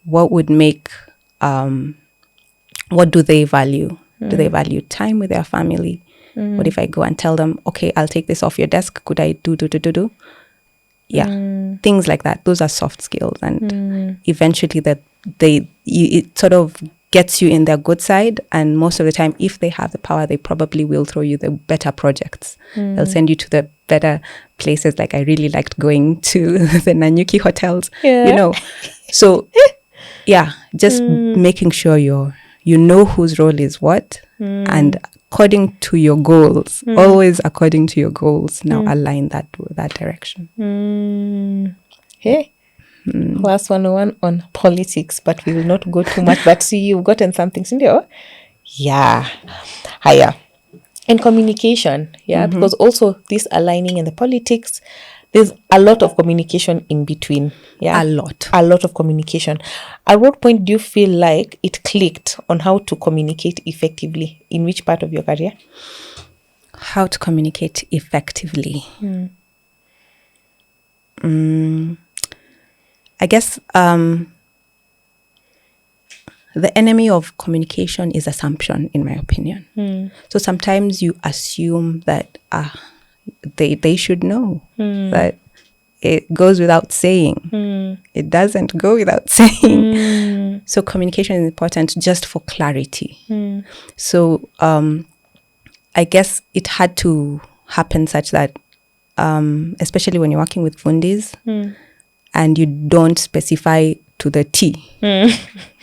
What would make, what do they value? Do they value time with their family? What if I go and tell them, okay, I'll take this off your desk. Could I do? Yeah, things like that. Those are soft skills. And eventually it sort of gets you in their good side. And most of the time, if they have the power, they probably will throw you the better projects. They'll send you to the better places. Like I really liked going to the Nanyuki hotels, So yeah, just making sure you know whose role is what, and according to your goals, always according to your goals. Now align that direction. Hey, class 101 on politics, but we will not go too much. But see, you've gotten something, Cindy. Yeah, higher. And communication, because also this aligning in the politics, there's a lot of communication in between. Yeah, a lot of communication. At what point do you feel like it clicked on how to communicate effectively? In which part of your career? How to communicate effectively. I guess the enemy of communication is assumption, in my opinion. So sometimes you assume that they should know, that it goes without saying. It doesn't go without saying. So communication is important just for clarity. So I guess it had to happen such that, especially when you're working with fundis, and you don't specify to the T.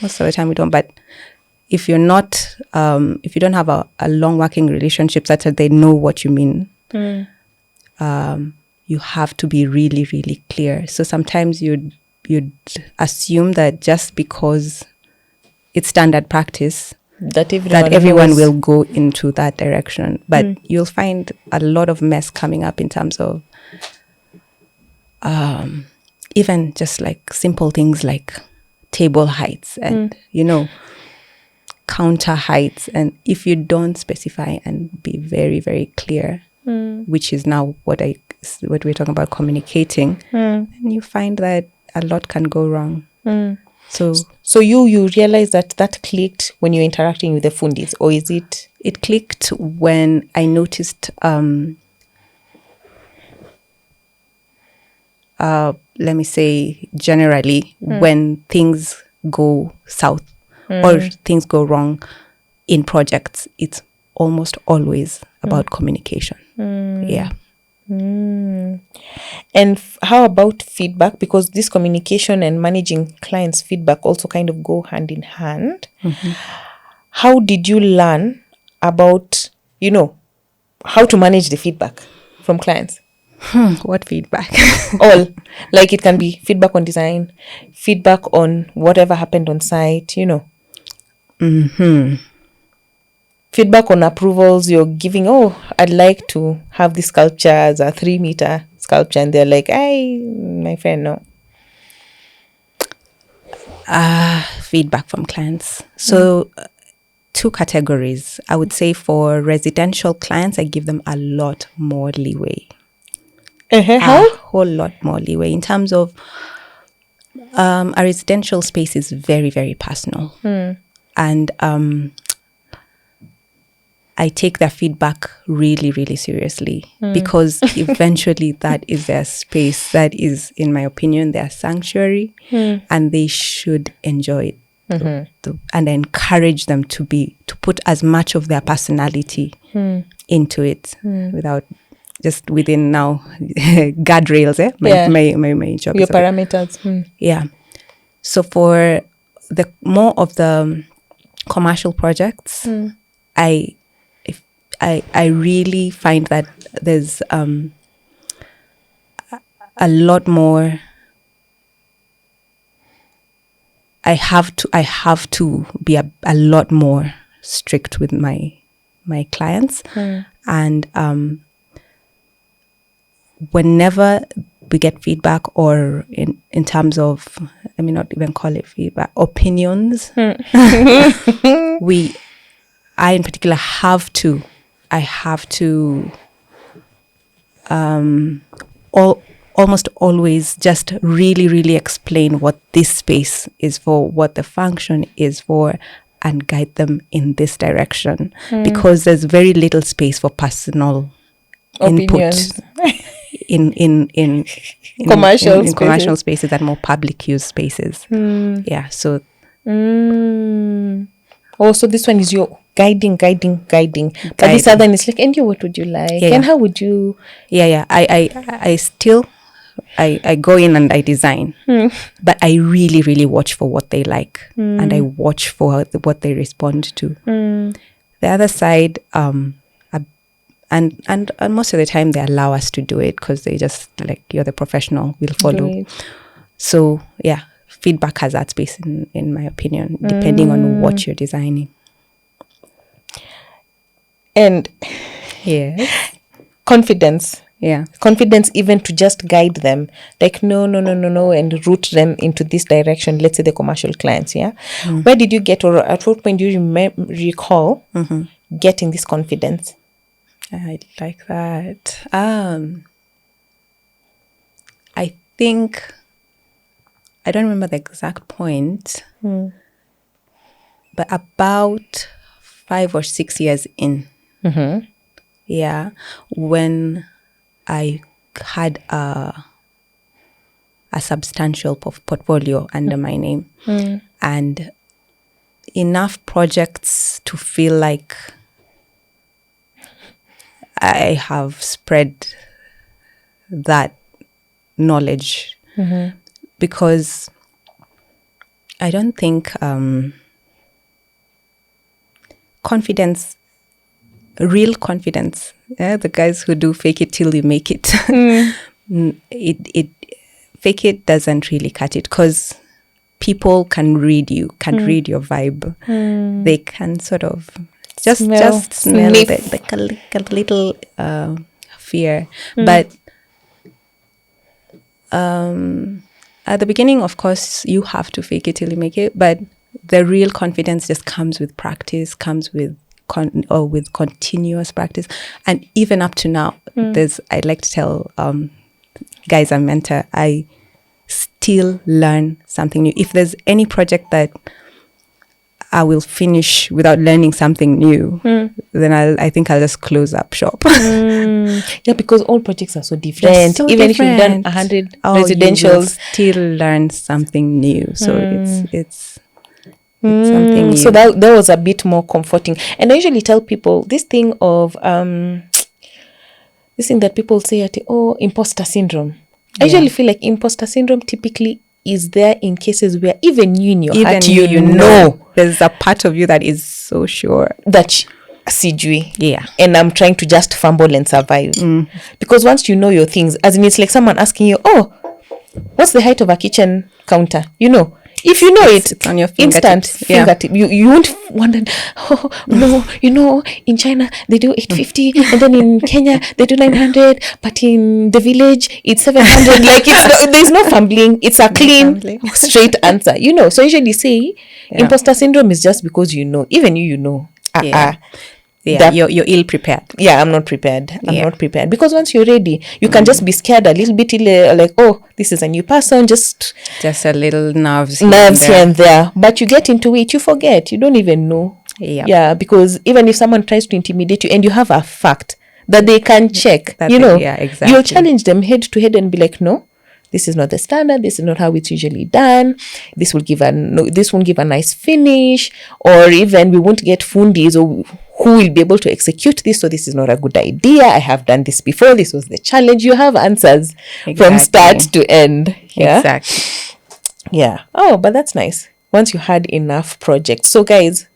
Most of the time we don't, but if you're not, if you don't have a long working relationship such that they know what you mean, you have to be really, really clear. So sometimes you'd assume that just because it's standard practice, that everyone will go into that direction. But you'll find a lot of mess coming up in terms of even just like simple things like table heights and, counter heights. And if you don't specify and be very, very clear, which is now what we're talking about, communicating, and you find that a lot can go wrong. So you realize that clicked when you're interacting with the fundis, or is it? It clicked when I noticed, let me say generally, when things go south or things go wrong in projects, it's almost always about communication. Yeah. And how about feedback? Because this communication and managing clients' feedback also kind of go hand in hand. How did you learn about, how to manage the feedback from clients? What feedback? All. Like it can be feedback on design, feedback on whatever happened on site, Feedback on approvals you're giving. I'd like to have this sculpture as a 3-meter sculpture, and they're like, my friend, no. Feedback from clients. So 2 categories. I would say for residential clients, I give them a lot more leeway. How? A whole lot more leeway in terms of a residential space is very, very personal. And I take their feedback really, really seriously because eventually that is their space. That is, in my opinion, their sanctuary, and they should enjoy it and encourage them to put as much of their personality into it without just within now guardrails. My job. Your parameters. Yeah. So for the more of the commercial projects, I really find that there's a lot more. I have to be a lot more strict with my clients, and whenever we get feedback, or in terms of, let me not even call it feedback, opinions, I in particular have to almost always just really, really explain what this space is for, what the function is for, and guide them in this direction, because there's very little space for personal opinions. Input in commercial spaces and more public use spaces. Yeah, so so this one is your guiding. But this other one is like, and you, what would you like? And how would you? I still I go in and I design, but I really, really watch for what they like, and I watch for what they respond to. The other side, and most of the time they allow us to do it, because they just like, you're the professional, we'll follow. Right. So yeah, feedback has that space in my opinion, depending on what you're designing. And confidence. Yeah. Confidence even to just guide them. Like, no, and route them into this direction. Let's say the commercial clients, yeah? Where did you get, or at what point do you recall getting this confidence? I like that. I think, I don't remember the exact point, but about 5 or 6 years in, yeah, when I had a substantial portfolio under my name, and enough projects to feel like I have spread that knowledge, because I don't think confidence, real confidence, the guys who do fake it till you make it, fake it doesn't really cut it, because people can read you, read your vibe. They can sort of just smell like a little fear. But at the beginning, of course, you have to fake it till you make it. But the real confidence just comes with practice, comes with with continuous practice. And even up to now, I like to tell guys I mentor, I still learn something new. If there's any project that I will finish without learning something new, then I think I'll just close up shop. Yeah, because all projects are so different. So even different. if you've done 100 residentials, you will still learn something new. So it's something new. So that was a bit more comforting. And I usually tell people this thing of this thing that people say imposter syndrome. I usually feel like imposter syndrome typically is there in cases where even you in your heart, you know there's a part of you that is so sure that sijui. Yeah. And I'm trying to just fumble and survive. Because once you know your things, as in it's like someone asking you, what's the height of a kitchen counter? You know. If you know it's on your instant fingertip. You won't wonder, in China they do 850 and then in Kenya they do 900, but in the village it's 700. Like there's no fumbling. It's a clean, straight answer. So usually say imposter syndrome is just because even you know. You're ill prepared. Yeah, I'm not prepared. I'm not prepared, because once you're ready, you can just be scared a little bit, like, this is a new person, just a little nerves here and there. But you get into it, you forget, you don't even know. Yeah, because even if someone tries to intimidate you and you have a fact that they can check, exactly. You'll challenge them head to head and be like, no, this is not the standard, this is not how it's usually done, this won't give a nice finish, or even we won't get fundis or who will be able to execute this, so this is not a good idea, I have done this before, this was the challenge. You have answers from start to end. Exactly. Yeah. Oh, but that's nice. Once you had enough projects. So guys,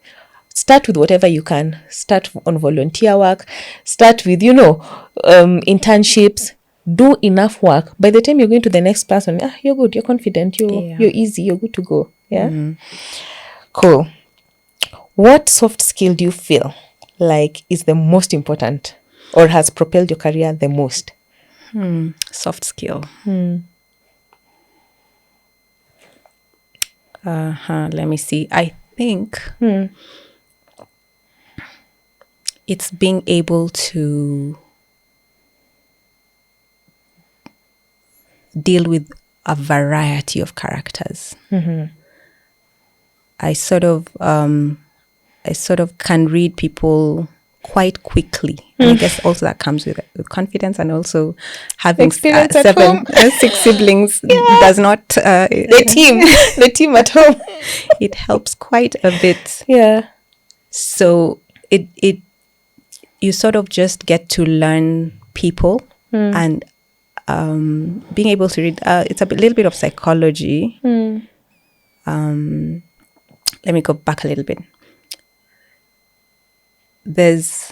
start with whatever you can. Start on volunteer work. Start with, internships. Do enough work. By the time you're going to the next person, you're good, you're confident, you're easy, you're good to go. Yeah. Mm-hmm. Cool. What soft skill do you feel like is the most important or has propelled your career the most? Soft skill. Let me see. I think it's being able to deal with a variety of characters. I sort of can read people quite quickly. And I guess also that comes with confidence, and also having 6 siblings does not the team at home. It helps quite a bit. Yeah. So it you sort of just get to learn people and being able to read. It's a little bit of psychology. Let me go back a little bit. There's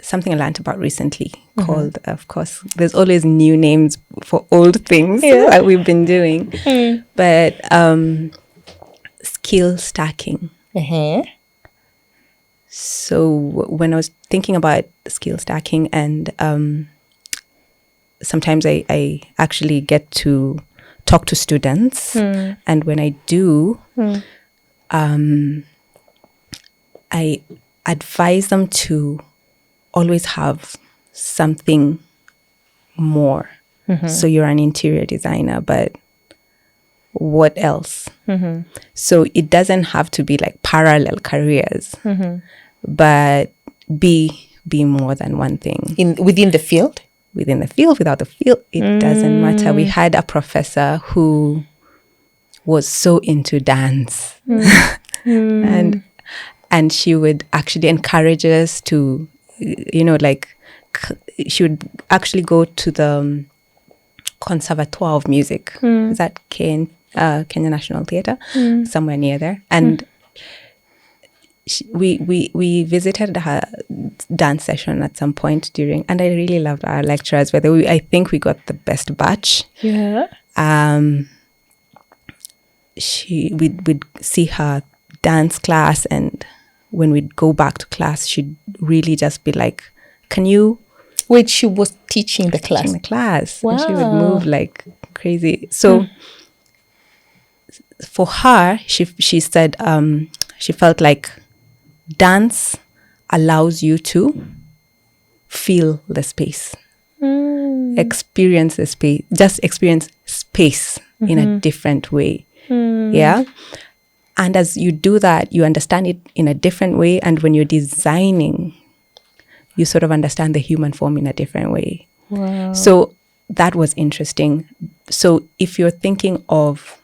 something I learned about recently called, of course, there's always new names for old things that we've been doing, but skill stacking. So when I was thinking about skill stacking, and sometimes I actually get to talk to students, and when I do, I advise them to always have something more. So you're an interior designer, but what else? So it doesn't have to be like parallel careers, but be more than one thing. Within the field? Within the field, without the field, it doesn't matter. We had a professor who was so into dance. And she would actually encourage us to, she would actually go to the Conservatoire of Music. Is that Kenya National Theatre? Somewhere near there. And we visited her dance session at some point during, and I really loved our lecturers. I think we got the best batch. Yeah. We'd see her dance class, and when we'd go back to class, she'd really just be like, can you... Wait, she was teaching the class? Teaching the class. Wow. And she would move like crazy. So for her, she said she felt like dance allows you to feel the space, experience the space, just experience space in a different way. Yeah. And as you do that, you understand it in a different way. And when you're designing, you sort of understand the human form in a different way. Wow. So that was interesting. So if you're thinking of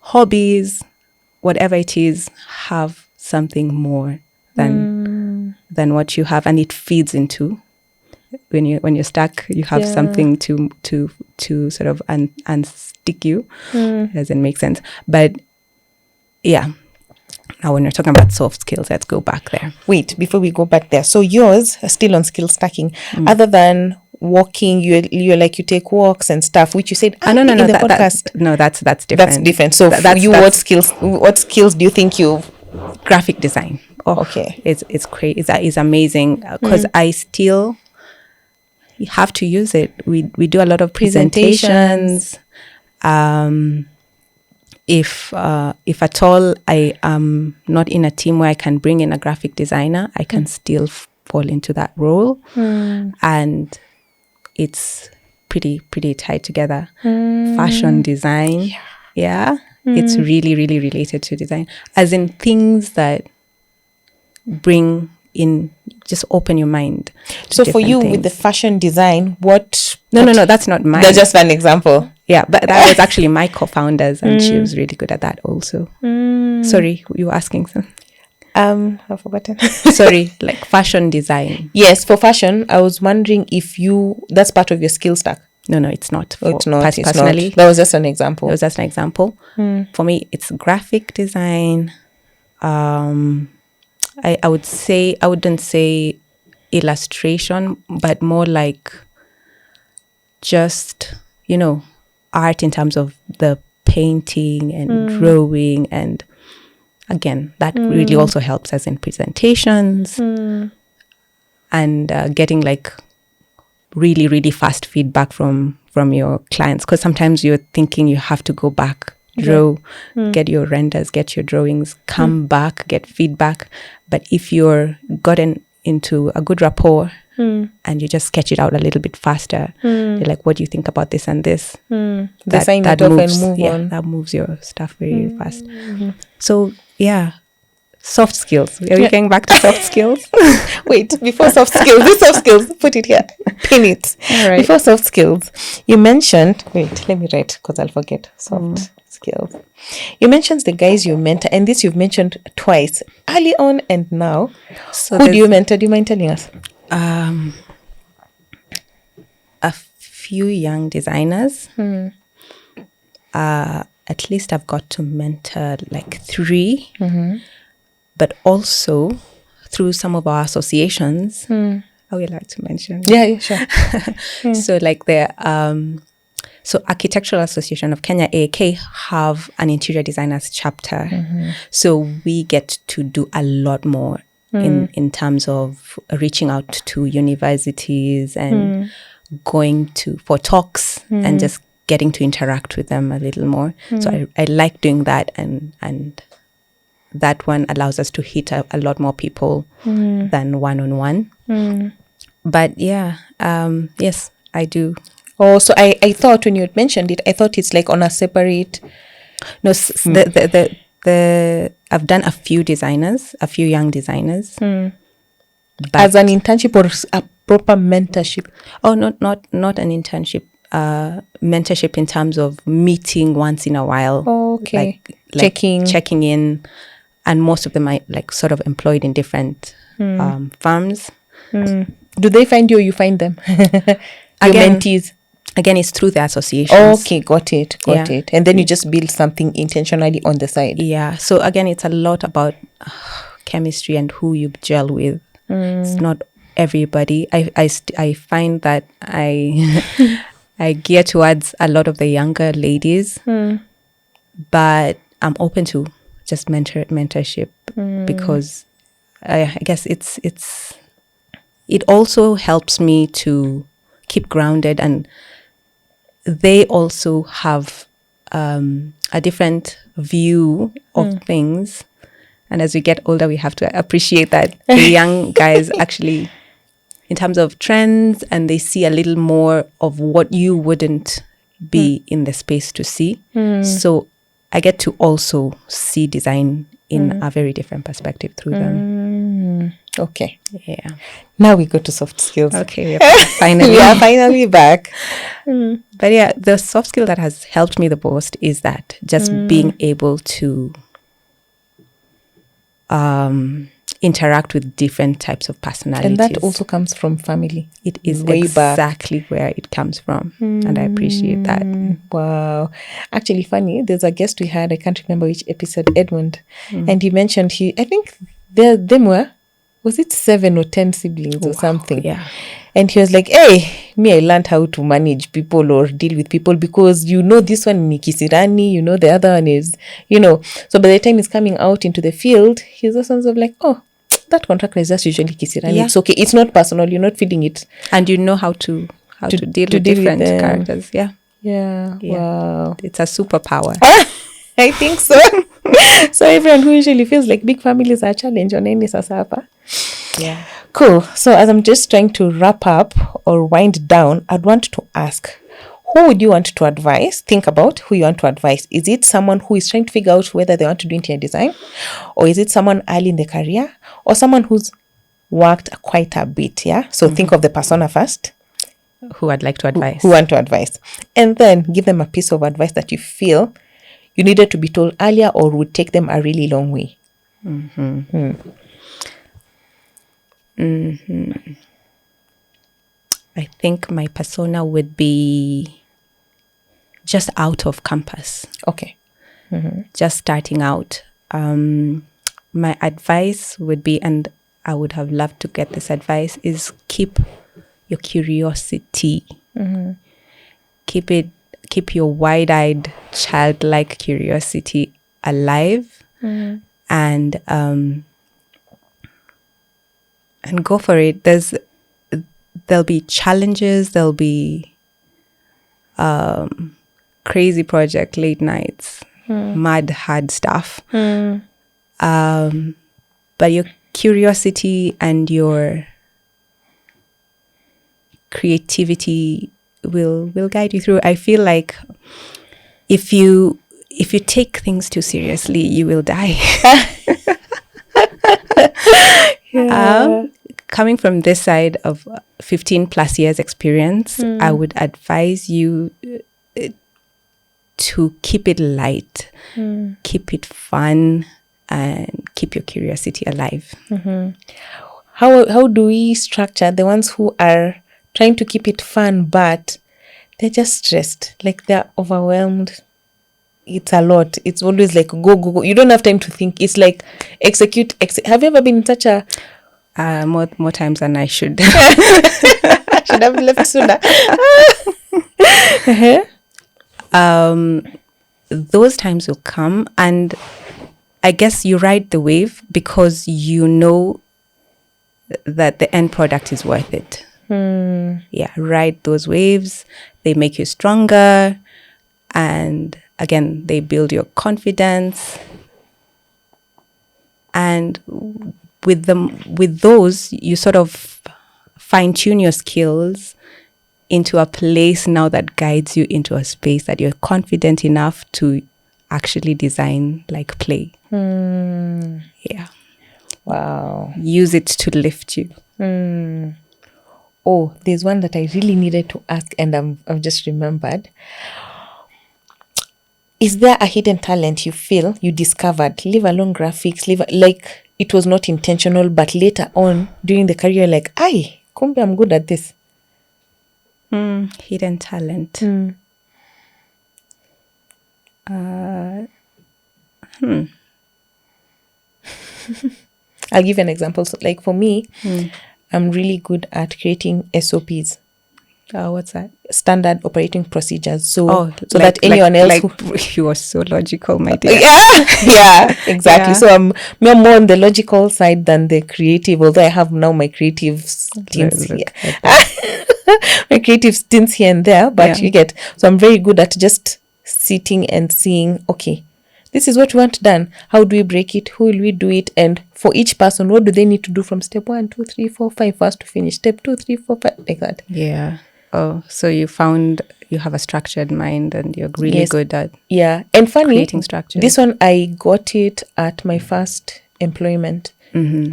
hobbies, whatever it is, have something more than what you have, and it feeds into when you're stuck. You have something to sort of unstick you. It doesn't make sense, but yeah. Now, when we're talking about soft skills, let's go back there. Wait, before we go back there, so yours are still on skill stacking. Other than walking, you take walks and stuff, which you said no, the podcast. That's different. That's different. So what skills do you think you've? Graphic design. Oh, okay. It's crazy. It's amazing because I still have to use it. We do a lot of presentations. If at all I am not in a team where I can bring in a graphic designer, I can still fall into that role, and it's pretty tied together. Fashion design, it's really related to design, as in things that bring in, just open your mind. So for you, with the fashion design, what? No, that's not mine. That's just an example. Yeah, but that was actually my co-founders, and she was really good at that also. Sorry, you were asking something. I've forgotten. Sorry, like fashion design. Yes, for fashion, I was wondering if that's part of your skill stack. No, it's not. It's not. Personally, That was just an example. It was just an example. For me, it's graphic design. I would say, I wouldn't say illustration, but more like just, art in terms of the painting and drawing. And again, that really also helps us in presentations and getting like really, really fast feedback from your clients. Because sometimes you're thinking you have to go back, draw, get your renders, get your drawings, come back, get feedback. But if you're gotten into a good rapport and you just sketch it out a little bit faster, you're like, what do you think about this and this? That moves, that moves your stuff very fast. So yeah, soft skills. Are we going back to soft skills? Wait, before soft skills, put it here, pin it. All right. Before soft skills, you mentioned, wait, let me write because I'll forget. Soft skills. You mentioned the guys you mentor, and this you've mentioned twice, early on and now. So who do you mentor? Do you mind telling us? A few young designers. At least I've got to mentor like 3. But also through some of our associations, I would like to mention. Yeah, sure. So like so Architectural Association of Kenya, AAK, have an interior designers chapter. So we get to do a lot more in terms of reaching out to universities and going for talks and just getting to interact with them a little more. So I like doing that, and that one allows us to hit a lot more people than one-on-one. But yeah, yes, I do. Oh, so I thought when you had mentioned it, I thought it's like on a separate. No, I've done a few young designers. But as an internship or a proper mentorship? Oh, not an internship. Mentorship in terms of meeting once in a while. Oh, okay. Like checking in. And most of them are like sort of employed in different firms. Do they find you or you find them? Your mentees? Again, it's through the associations. Okay, got it. And then you just build something intentionally on the side. Yeah. So again, it's a lot about chemistry and who you gel with. It's not everybody. I find that I gear towards a lot of the younger ladies, but I'm open to just mentorship because I guess it also helps me to keep grounded, and they also have a different view of things. And as we get older, we have to appreciate that the young guys actually, in terms of trends, and they see a little more of what you wouldn't be in the space to see. So I get to also see design in a very different perspective through them. Okay. Yeah. Now we go to soft skills. Okay. Finally. We are finally back. But yeah, the soft skill that has helped me the most is that just being able to interact with different types of personalities. And that also comes from family. It is exactly where it comes from. And I appreciate that. Wow. Actually, funny, there's a guest we had, I can't remember which episode, Edmund. And he mentioned I think them were, was it 7 or 10 siblings or something? Yeah. And he was like, hey, I learned how to manage people or deal with people because this one ni kisirani, the other one is, So by the time he's coming out into the field, he's also sort of like, oh, that contractor is just usually kisirani. Yeah. It's okay. It's not personal. You're not feeling it. And you know how to deal with different characters. Yeah. Yeah. Wow. It's a superpower. I think so. So everyone who usually feels like big families are a challenge on any sasapa. Yeah. Cool. So as I'm just trying to wrap up or wind down, I'd want to ask, who would you want to advise? Think about who you want to advise. Is it someone who is trying to figure out whether they want to do interior design? Or is it someone early in the career? Or someone who's worked quite a bit, yeah? So think of the persona first. who I'd like to advise. Who want to advise. And then give them a piece of advice that you feel you needed to be told earlier or would take them a really long way. I think my persona would be just out of campus. Okay. Just starting out. My advice would be, and I would have loved to get this advice, is keep your curiosity. Keep your wide-eyed, childlike curiosity alive, and go for it. There'll be challenges. There'll be crazy project, late nights, mad, hard stuff. But your curiosity and your creativity will guide you through. I feel like if you take things too seriously, you will die. Coming from this side of 15 plus years experience, I would advise you to keep it light, keep it fun, and keep your curiosity alive. How do we structure the ones who are trying to keep it fun, but they're just stressed, like they're overwhelmed? It's a lot. It's always like go. You don't have time to think. It's like execute. Have you ever been in such a more times than I should. I should have left sooner. Those times will come, and I guess you ride the wave because you know that the end product is worth it. Yeah, ride those waves. They make you stronger, and again, they build your confidence. And with those, you sort of fine-tune your skills into a place now that guides you into a space that you're confident enough to actually design like play. Yeah. Wow. Use it to lift you. Oh, there's one that I really needed to ask, and I've just remembered. Is there a hidden talent you feel you discovered, leave alone graphics, like it was not intentional, but later on during the career, like, kumbe I'm good at this? Hidden talent. I'll give an example. So, like for me, I'm really good at creating SOPs. What's that? Standard operating procedures. So like, that anyone else you are so logical, my dear. Yeah, exactly. Yeah. So I'm more on the logical side than the creative, although I have now my creative stints here. My creative stints here and there, but you get, so I'm very good at just sitting and seeing, okay, this is what we want done. How do we break it? Who will we do it? And for each person, what do they need to do from step 1, 2, 3, 4, 5 first to finish? Step 2, 3, 4, 5, like that. Yeah. Oh, so you found you have a structured mind and you're really good at and funny, creating structure. This one, I got it at my first employment,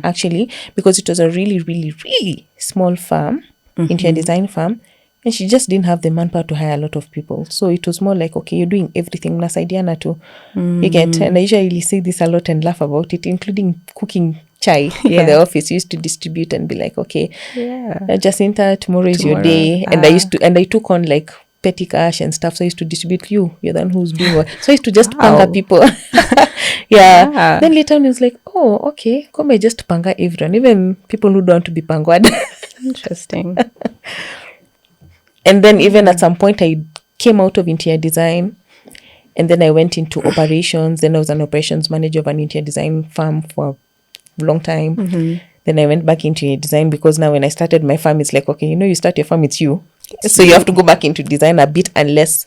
actually, because it was a really, really, really small firm, interior design firm, and she just didn't have the manpower to hire a lot of people. So it was more like, okay, you're doing everything. Nasaidiana too. You get, and I usually say this a lot and laugh about it, including cooking chai for the office. Used to distribute and be like, okay, Jacinta, tomorrow is your day. And I took on like petty cash and stuff. So I used to distribute you're the one who's doing what. So I used to just panga people. Then later on, it was like, oh, okay, come I just panga everyone, even people who don't want to be pangwad. Interesting. And then even at some point, I came out of interior design, and then I went into operations. Then I was an operations manager of an interior design firm for a long time. Then I went back into design because now when I started my firm, it's like, okay, you start your firm, it's you. So you have to go back into design a bit unless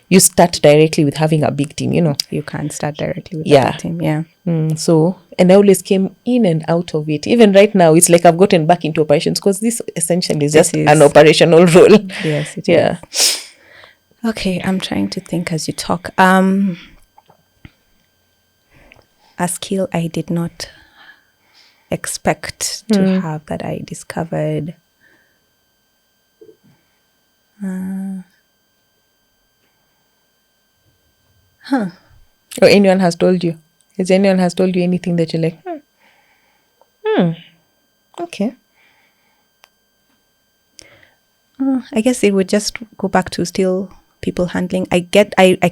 you start directly with having a big team, You can't start directly with a big team, So, and I always came in and out of it. Even right now, it's like I've gotten back into operations because this essentially is just an operational role. Yes, it is. Okay, I'm trying to think as you talk. A skill I did not expect to have that I discovered. Or anyone has told you? Has anyone has told you anything that you're like, okay. I guess it would just go back to still people handling. I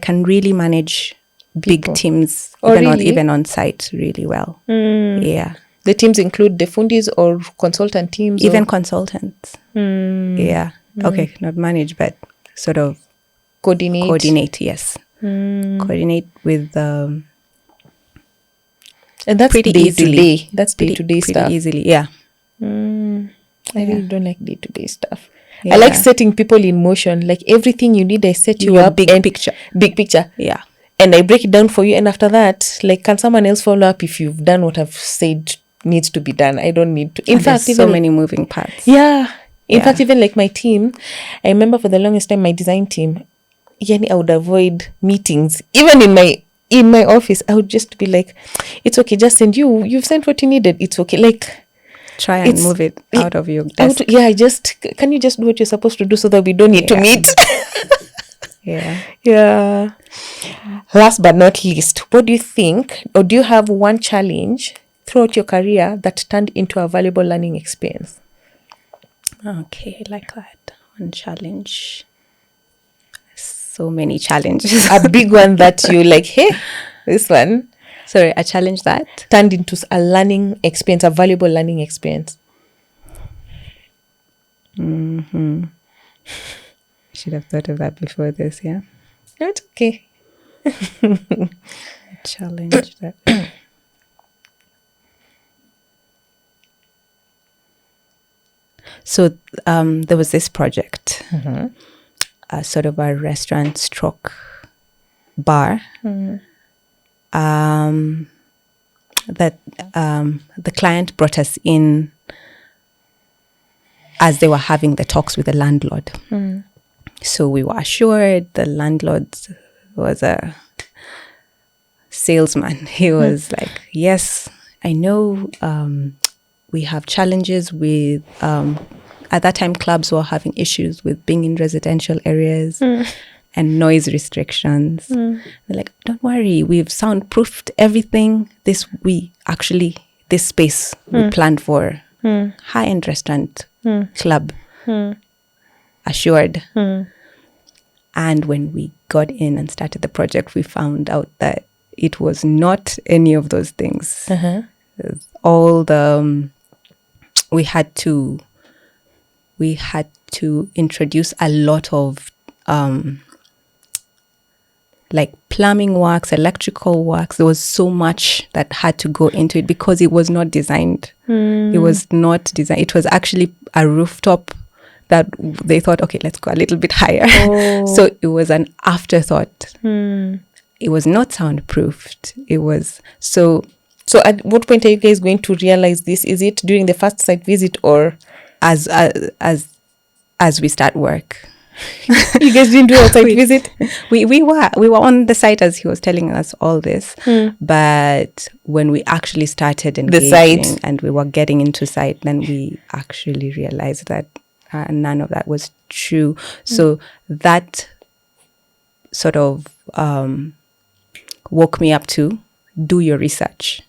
can really manage People. big teams, Oh, really? even on site really well. Yeah. The teams include the fundis or consultant teams? Even or? consultants. Yeah. Okay, not manage, but sort of Coordinate, yes. Coordinate with and that's pretty day easily. to day. That's day to day stuff. Pretty easily, yeah. I really don't like day to day stuff. Yeah. I like setting people in motion. Like everything you need, I set you Your up. big picture. Big picture. Yeah. And I break it down for you. And after that, like, can someone else follow up if you've done what I've said needs to be done? I don't need to. In fact, there's so many moving parts. Yeah. In fact, even like my team, I remember for the longest time, my design team, I would avoid meetings. Even in my office, I would just be like, it's okay, just send you've sent what you needed. It's okay. Like, try and move it out of your desk. Can you just do what you're supposed to do so that we don't need to meet? Yeah. Last but not least, what do you think, or do you have one challenge throughout your career that turned into a valuable learning experience? Okay, like that. One challenge. So many challenges. A big one that you like, hey, this one. Sorry, a challenge that turned into a learning experience, a valuable learning experience. Should have thought of that before this, yeah? No, it's okay. Challenge that. So there was this project, sort of a restaurant stroke bar, that the client brought us in as they were having the talks with the landlord. So we were assured the landlord was a salesman. He was like, yes, I know we have challenges with, at that time, clubs were having issues with being in residential areas and noise restrictions. They're like, don't worry, we've soundproofed everything. This space we planned for high-end restaurant, club, assured. And when we got in and started the project, we found out that it was not any of those things. All the we had to introduce a lot of like plumbing works, electrical works. There was so much that had to go into it because it was not designed. It was not designed. It was actually a rooftop that they thought, okay, let's go a little bit higher. So it was an afterthought. It was not soundproofed. It was so. So at what point are you guys going to realize this? Is it during the first site visit or as we start work? You guys didn't do a site visit? We were on the site as he was telling us all this, but when we actually started engaging the site and we were getting into site, then we actually realized that none of that was true. So that sort of woke me up to do your research.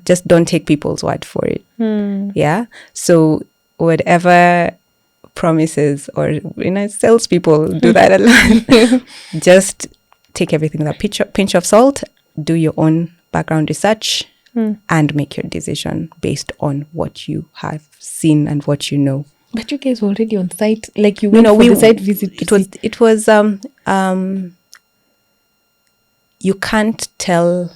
Just don't take people's word for it. Yeah. So whatever promises or salespeople do that a lot. Just take everything with a pinch of salt. Do your own background research and make your decision based on what you have seen and what you know. But you guys were already on site, like you went for the site visit. It was you can't tell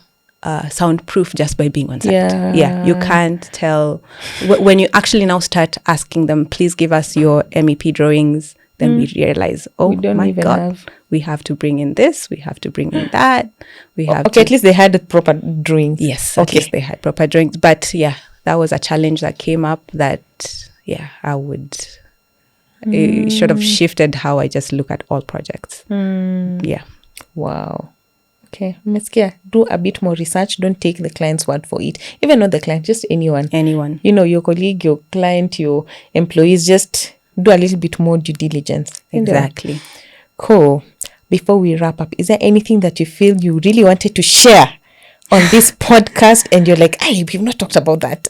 soundproof just by being on site. Yeah, you can't tell. When you actually now start asking them, please give us your MEP drawings, then we realize, oh my God, we have to bring in this, we have to bring in that. We have at least they had the proper drawings. Yes, at least they had proper drawings. But yeah, that was a challenge that came up that, I would... It sort of shifted how I just look at all projects. Yeah. Wow. Okay, Meskia, do a bit more research. Don't take the client's word for it. Even not the client, just anyone. Anyone. Your colleague, your client, your employees, just do a little bit more due diligence. Exactly. Cool. Before we wrap up, is there anything that you feel you really wanted to share on this podcast and you're like, hey, we've not talked about that?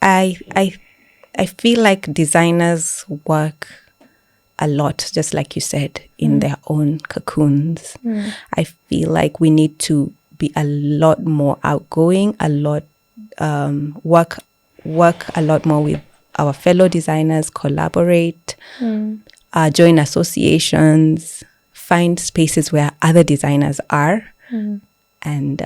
I feel like designers work a lot, just like you said, in their own cocoons. I feel like we need to be a lot more outgoing, work a lot more with our fellow designers, collaborate, join associations, find spaces where other designers are, and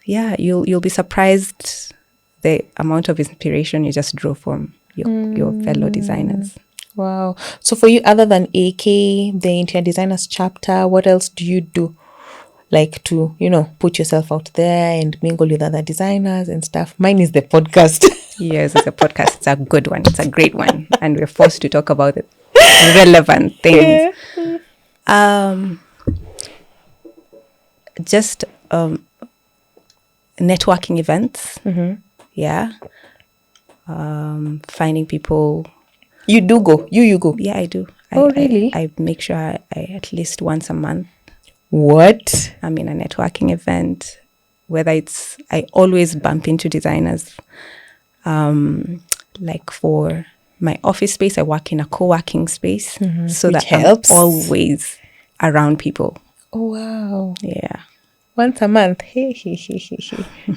you'll be surprised the amount of inspiration you just draw from your fellow designers. Wow. So for you, other than AK, the Interior Designers chapter, what else do you do? Like to, put yourself out there and mingle with other designers and stuff. Mine is the podcast. Yes, it's a podcast. It's a good one. It's a great one. And we're forced to talk about it. Relevant things. Yeah. Just networking events. Yeah. Finding people. You do go? You go? Yeah, I do. Really? I make sure I at least once a month. What? I'm in a networking event. I always bump into designers. Like for my office space, I work in a co-working space. So Which that helps. I'm always around people. Oh, wow. Yeah. Once a month. Hey.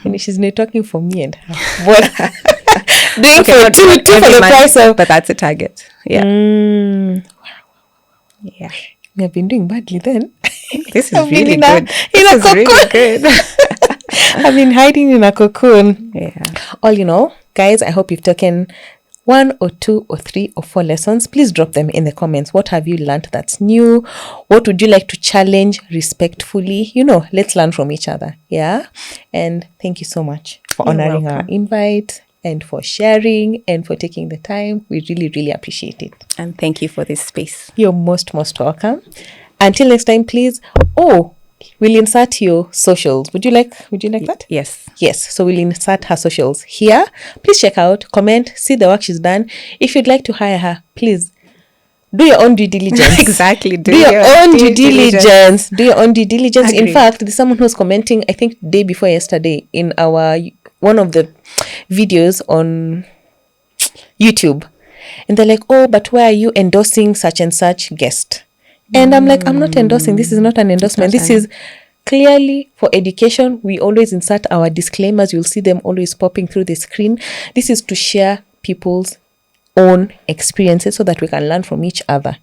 And she's not talking for me and her. What? Doing Okay, for two for the price of... But that's a target. Yeah. Yeah. We have been doing badly then. This is really good. This is really good. I've been hiding in a cocoon. Yeah. All you know, guys, I hope you've taken 1 or 2 or 3 or 4 lessons. Please drop them in the comments. What have you learned that's new? What would you like to challenge respectfully? Let's learn from each other. Yeah. And thank you so much for honoring our invite and for sharing and for taking the time. We really, really appreciate it. And thank you for this space. You're most welcome. Until next time, please. Oh, we'll insert your socials. Would you like that? Yes. Yes. So we'll insert her socials here. Please check out, comment, see the work she's done. If you'd like to hire her, please do your own due diligence. Exactly. Do your own due diligence. Do your own due diligence. Agreed. In fact, there's someone who's commenting, I think day before yesterday, in one of the videos on YouTube. And they're like, oh, but why are you endorsing such and such guest? And I'm like, I'm not endorsing. This is not an endorsement. This is clearly for education. We always insert our disclaimers. You'll see them always popping through the screen. This is to share people's own experiences so that we can learn from each other,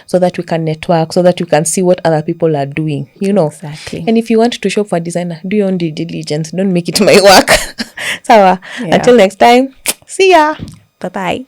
so that we can network, so that we can see what other people are doing, Exactly. And if you want to shop for a designer, do your own due diligence. Don't make it my work. Sawa. Yeah. Until next time, see ya. Bye-bye.